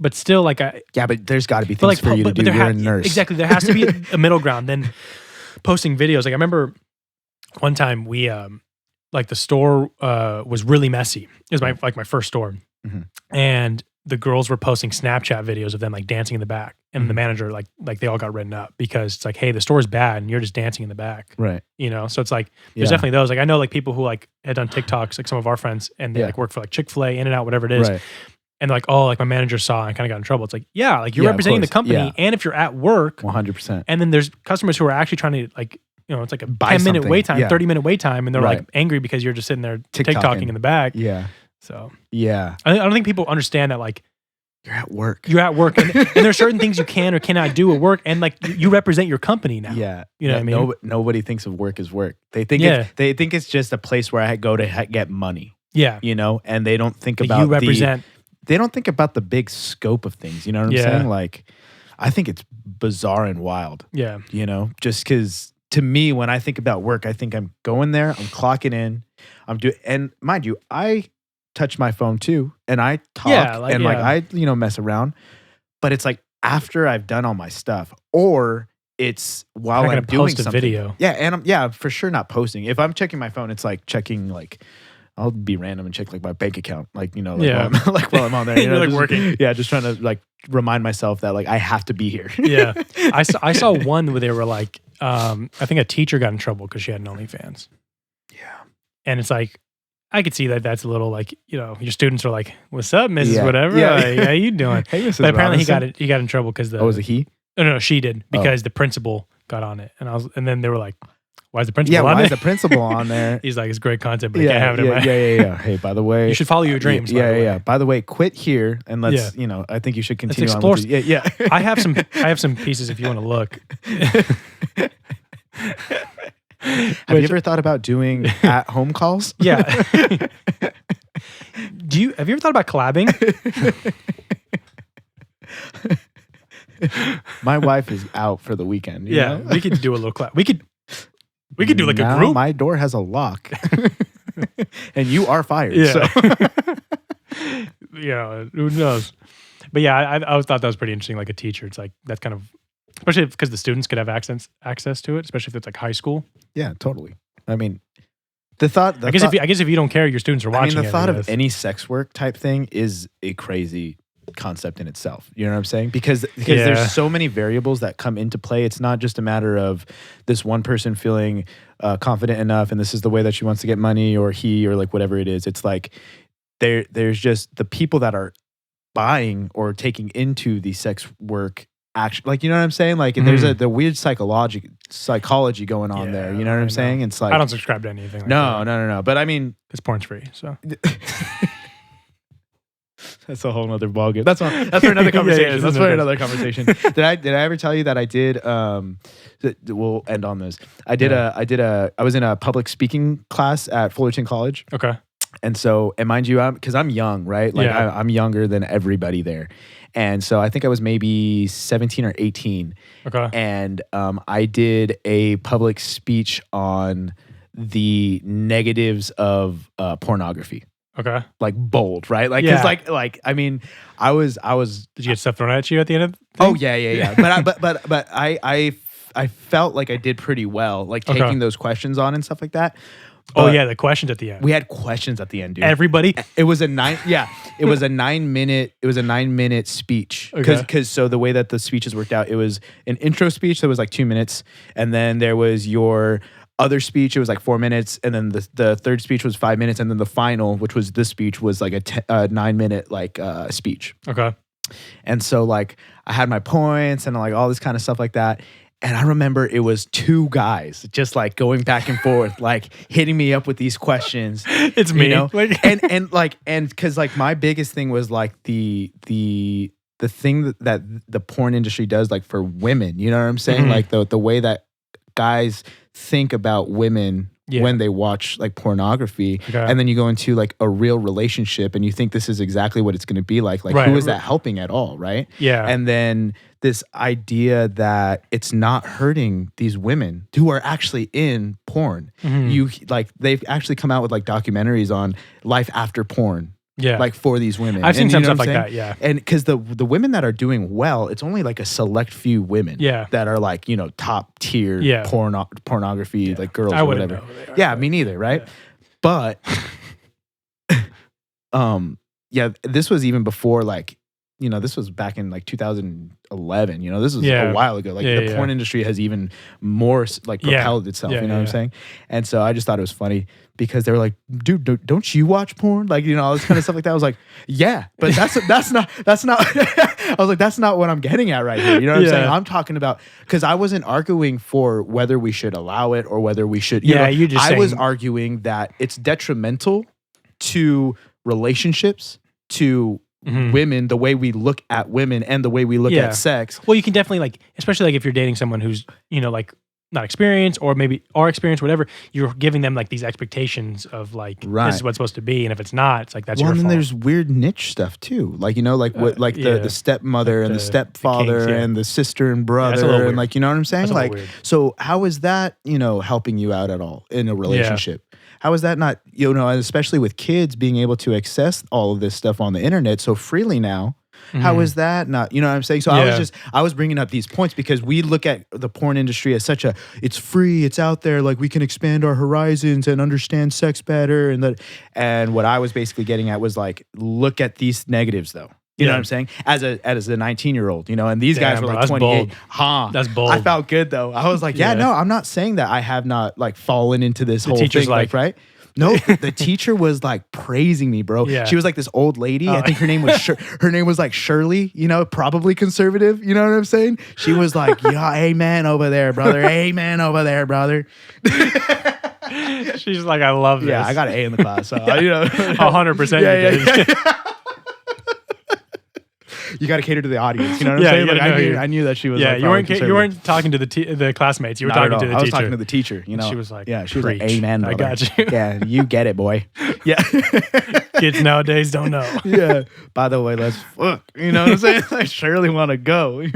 But still, like yeah, but there's got to be things for you to do. You're a nurse. Exactly. There has to be a middle ground. Then posting videos. Like I remember one time we like the store was really messy. It was my first store, and the girls were posting Snapchat videos of them like dancing in the back, and the manager like they all got written up because it's like, hey, the store's bad and you're just dancing in the back, right? You know, so it's like there's definitely those. Like I know like people who like had done TikToks, like some of our friends, and they like work for like Chick-fil-A, In-N-Out, whatever it is. Right. And like, oh, like my manager saw and kind of got in trouble. It's like, yeah, like you're representing the company, and if you're at work, 100%. and then there's customers who are actually trying to like, you know, it's like a 10-minute wait time, 30-minute wait time, and they're like angry because you're just sitting there TikToking in the back. Yeah. So yeah, I don't think people understand that like you're at work. You're at work, and there's certain things you can or cannot do at work, and like you represent your company now. Yeah, you know what I mean. Nobody thinks of work as work. They think they think it's just a place where I go to get money. Yeah, you know, and they don't think about you represent. They don't think about the big scope of things. You know what I'm saying? Like, I think it's bizarre and wild. Yeah. You know, just because to me, when I think about work, I think I'm going there, I'm clocking in, I'm doing, and mind you, I touch my phone too, and I talk and like I, you know, mess around, but it's like after I've done all my stuff, or it's while I'm doing post a something. video. Yeah, and I'm for sure not posting. If I'm checking my phone, it's like checking like. I'll be random and check like my bank account, like, you know, like, while I'm on there, you know, like just, working. Yeah, just trying to like remind myself that like I have to be here. Yeah, I saw one where they were like, I think a teacher got in trouble because she had an OnlyFans. Yeah, and it's like I could see that that's a little like, you know, your students are like, "What's up, Mrs. Whatever? Yeah. Like, how you doing?" Hey, Mrs. But apparently Robinson. he got in trouble because the was it he? No, she did because the principal got on it, and then they were like, "Why is the principal on why it?" is the principal on there? He's like, "It's great content, but I can't have it." Yeah. Hey, by the way, you should follow your dreams. Yeah. By the way, quit here and let's, you know, I think you should continue explore. on. Yeah. I have some pieces if you want to look. Have you ever thought about doing at-home calls? Yeah. Have you ever thought about collabing? My wife is out for the weekend. You know? We could do a little collab. We could do like now a group. My door has a lock, and you are fired. Yeah. So. Yeah. Who knows? But yeah, I always thought that was pretty interesting. Like a teacher, it's like that's kind of, especially because the students could have access to it, especially if it's like high school. Yeah, totally. I mean, the thought. I guess if you don't care, your students are watching. I mean, the thought of any sex work type thing is a crazy concept in itself. You know what I'm saying? Because there's so many variables that come into play. It's not just a matter of this one person feeling confident enough, and this is the way that she wants to get money, or he, or like whatever it is. It's like there's just the people that are buying or taking into the sex work action, like, you know what I'm saying? Like, there's the weird psychology going on there. You know what I'm saying? It's like I don't subscribe to anything. Like no. But I mean, it's porn's free, so. That's a whole nother ballgame. That's for another conversation. That's for another conversation. Did I ever tell you that I did? We'll end on this. I was in a public speaking class at Fullerton College. Okay. And so, and mind you, because I'm young, right? Like I'm younger than everybody there. And so I think I was maybe 17 or 18. Okay. And I did a public speech on the negatives of pornography. Okay. Like bold, right? Like, cause like, I mean, I was. Did you get stuff thrown at you at the end of the thing? Oh yeah. But I felt like I did pretty well, like taking those questions on and stuff like that. But the questions at the end. we had questions at the end, dude. Everybody. It was a 9-minute speech. Because so the way that the speeches worked out, it was an intro speech that was like 2 minutes, and then there was your other speech, it was like 4 minutes, and then the third speech was 5 minutes, and then the final, which was this speech, was like a 9-minute like speech. Okay. And so like I had my points and like all this kind of stuff like that. And I remember it was two guys just like going back and forth, like hitting me up with these questions. It's me, you know? like and because like my biggest thing was like the thing that the porn industry does like for women. You know what I'm saying? Mm-hmm. Like the way that guys think about women when they watch like pornography, and then you go into like a real relationship and you think this is exactly what it's going to be like who is that helping at all, right? And then this idea that it's not hurting these women who are actually in porn. You like they've actually come out with like documentaries on life after porn. Like for these women. I've seen some stuff like that, And because the women that are doing well, it's only like a select few women that are like, you know, top tier pornography, like girls or whatever. Yeah, me neither, right? But this was even before like, you know, this was back in like 2011, you know, this was a while ago. Like the porn industry has even more like propelled itself, you know what I'm saying? And so I just thought it was funny because they were like, dude, don't you watch porn? Like, you know, all this kind of stuff like that. I was like, yeah, but that's not, I was like, that's not what I'm getting at right here. You know what I'm saying? I'm talking about, because I wasn't arguing for whether we should allow it or whether we should, I was arguing that it's detrimental to relationships, to women, the way we look at women and the way we look at sex. Well, you can definitely like, especially like if you're dating someone who's, you know, like not experienced or maybe are experienced, whatever, you're giving them like these expectations of like, this is what's supposed to be. And if it's not, it's like, that's your fault. And then there's weird niche stuff too. Like, you know, like what, like the stepmother and the stepfather the kinks, and the sister and brother and like, you know what I'm saying? Like, so how is that, you know, helping you out at all in a relationship? How is that not, you know, especially with kids being able to access all of this stuff on the internet so freely now? How is that not, you know what I'm saying? So I was bringing up these points because we look at the porn industry as such it's free, it's out there, like we can expand our horizons and understand sex better. And what I was basically getting at was like, look at these negatives though. You know what I'm saying? As a 19-year-old, you know, and these guys were like 28. That's bold. I felt good though. I was like, no, I'm not saying that I have not like fallen into this whole thing, like, right? No, the teacher was like praising me, bro. She was like this old lady. I think her name was like Shirley, you know, probably conservative. You know what I'm saying? She was like, yeah, amen over there, brother. Amen over there, brother. She's like, I love this. Yeah, I got an A in the class. So, you know, 100%. You got to cater to the audience. You know what I'm saying? Like, I knew that she was. Yeah, like, you weren't talking to the classmates. You were talking to the teacher. I was talking to the teacher. You know, she was like, she was like, amen. I got you. Yeah, you get it, boy. Yeah. Kids nowadays don't know. Yeah. By the way, let's fuck. You know what I'm saying? Like, Shirley want to go.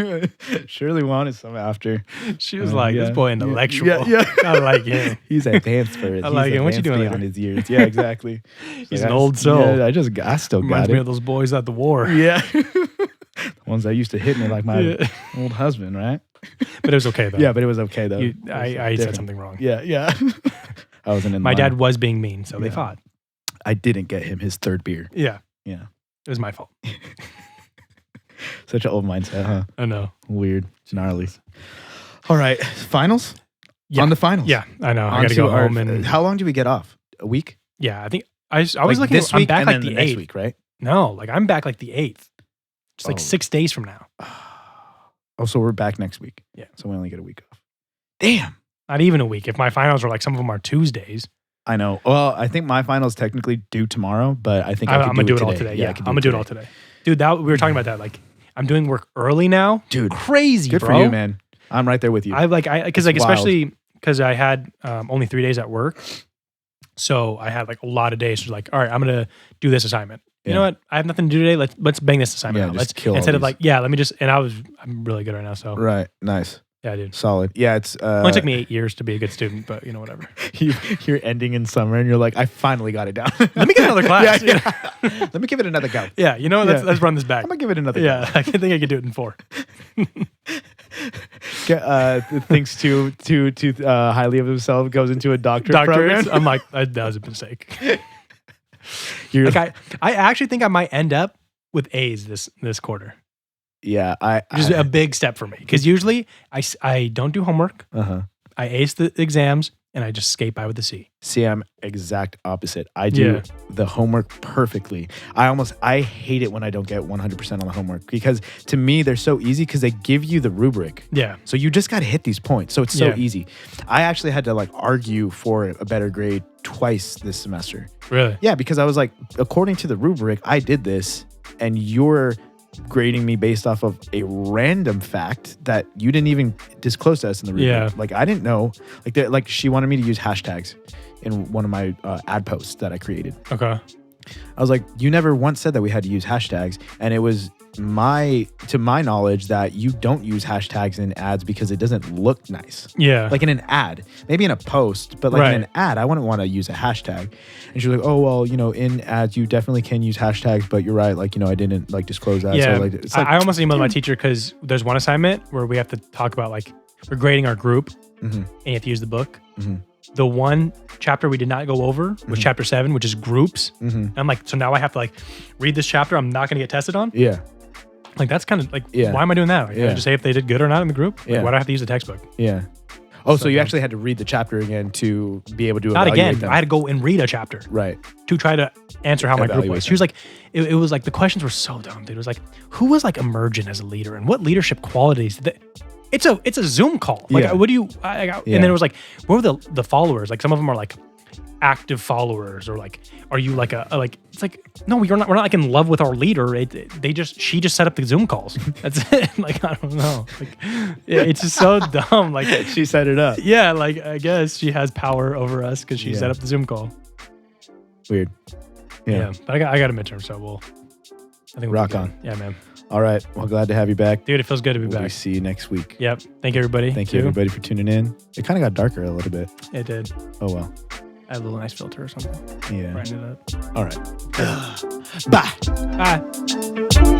Shirley wanted some after. She was like, this boy intellectual. Yeah. I like him. He's advanced for it. I like him. What you doing on his years? Yeah, exactly. He's an old soul. Yeah, I still got it. Reminds me of those boys at the war. Yeah. The ones that used to hit me like my old husband, right? But it was okay though. Yeah, but it was okay though. I said something wrong. Yeah. I wasn't in my dad was being mean, so they fought. I didn't get him his third beer. Yeah. It was my fault. Such an old mindset, huh? I know. Weird. It's gnarly. All right. Finals? Yeah. On the finals. Yeah, I know. I got to go home. And how long do we get off? A week? Yeah, I think I was looking this week. I'm back and like then the 8th. Next week, right? No, like I'm back like the 8th. Just like 6 days from now. Oh, so we're back next week. Yeah. So we only get a week off. Damn. Not even a week. If my finals are like, some of them are Tuesdays. I know. Well, I think my final is technically due tomorrow, but I think I'm gonna do it all today. Yeah, I'm gonna do it all today. Dude, we were talking about that. Like, I'm doing work early now. Dude, crazy, good bro. for you, man. I'm right there with you. Especially because I had only 3 days at work, so I had like a lot of days. So like, all right, I'm gonna do this assignment. You know what? I have nothing to do today. Let's bang this assignment out. Let's kill instead of these. like, let me just. And I'm really good right now. So Right. Nice. yeah, dude. Solid. Yeah, it's It only took me 8 years to be a good student, but whatever. you're ending in summer and you're like, I finally got it down. Let me get another class. Let me give it another go. Yeah, let's run this back. I'm gonna give it another Yeah, I think I could do it in 4. Thinks too highly of himself, goes into a doctorate program. I'm like, that was a mistake. You're Like I actually think I might end up with A's this quarter. Yeah, Which is a big step for me because usually I don't do homework. I ace the exams and I just skate by with a C. See, I'm exact opposite. I do the homework perfectly. I hate it when I don't get 100% on the homework because to me they're so easy because they give you the rubric. Yeah. So you just got to hit these points. So it's so easy. I actually had to like argue for a better grade twice this semester. Really? Yeah, because I was like, according to the rubric, I did this and you're grading me based off of a random fact that you didn't even disclose to us in the rubric. Yeah. Like I didn't know. Like she wanted me to use hashtags in one of my ad posts that I created. Okay. I was like, you never once said that we had to use hashtags, and it was to my knowledge that you don't use hashtags in ads because it doesn't look nice. Yeah. Like in an ad, maybe in a post, but like in an ad, I wouldn't want to use a hashtag. And she was like, oh, well, in ads, you definitely can use hashtags, but you're right. Like, I didn't like disclose that. Yeah. So like, it's like, I almost emailed my teacher because there's one assignment where we have to talk about like we're grading our group and you have to use the book. The one chapter we did not go over was chapter 7, which is groups. And I'm like, so now I have to like read this chapter I'm not going to get tested on? Yeah. Like, that's kind of like, why am I doing that? Like, can I just say if they did good or not in the group? Like, why do I have to use the textbook? Yeah. Oh, so you actually had to read the chapter again to be able to Not evaluate again. them. I had to go and read a chapter. Right. To try to answer how my group Evaluate was. She them. was like, it was like the questions were so dumb, dude. It was like, who was like emergent as a leader and what leadership qualities? It's a Zoom call. Like, what do you? And then it was like, what were the followers? Like, some of them are like active followers, or like, are you like like? It's like, no, we're not like in love with our leader. She just set up the Zoom calls. That's it. Like, I don't know. Like, it's just so dumb. Like, she set it up. yeah, like I guess she has power over us because she set up the Zoom call. Weird. Yeah, but I got a midterm, so I think we'll rock be good. on. Yeah, man. All right. Well, glad to have you back. Dude, it feels good to be We'll back. see you next week. Yep. Thank you, everybody. Thank you, everybody, for tuning in. It kind of got darker a little bit. It did. Oh, well. I had a little nice filter or something. Yeah. Brighten it up. All right. Bye. Bye.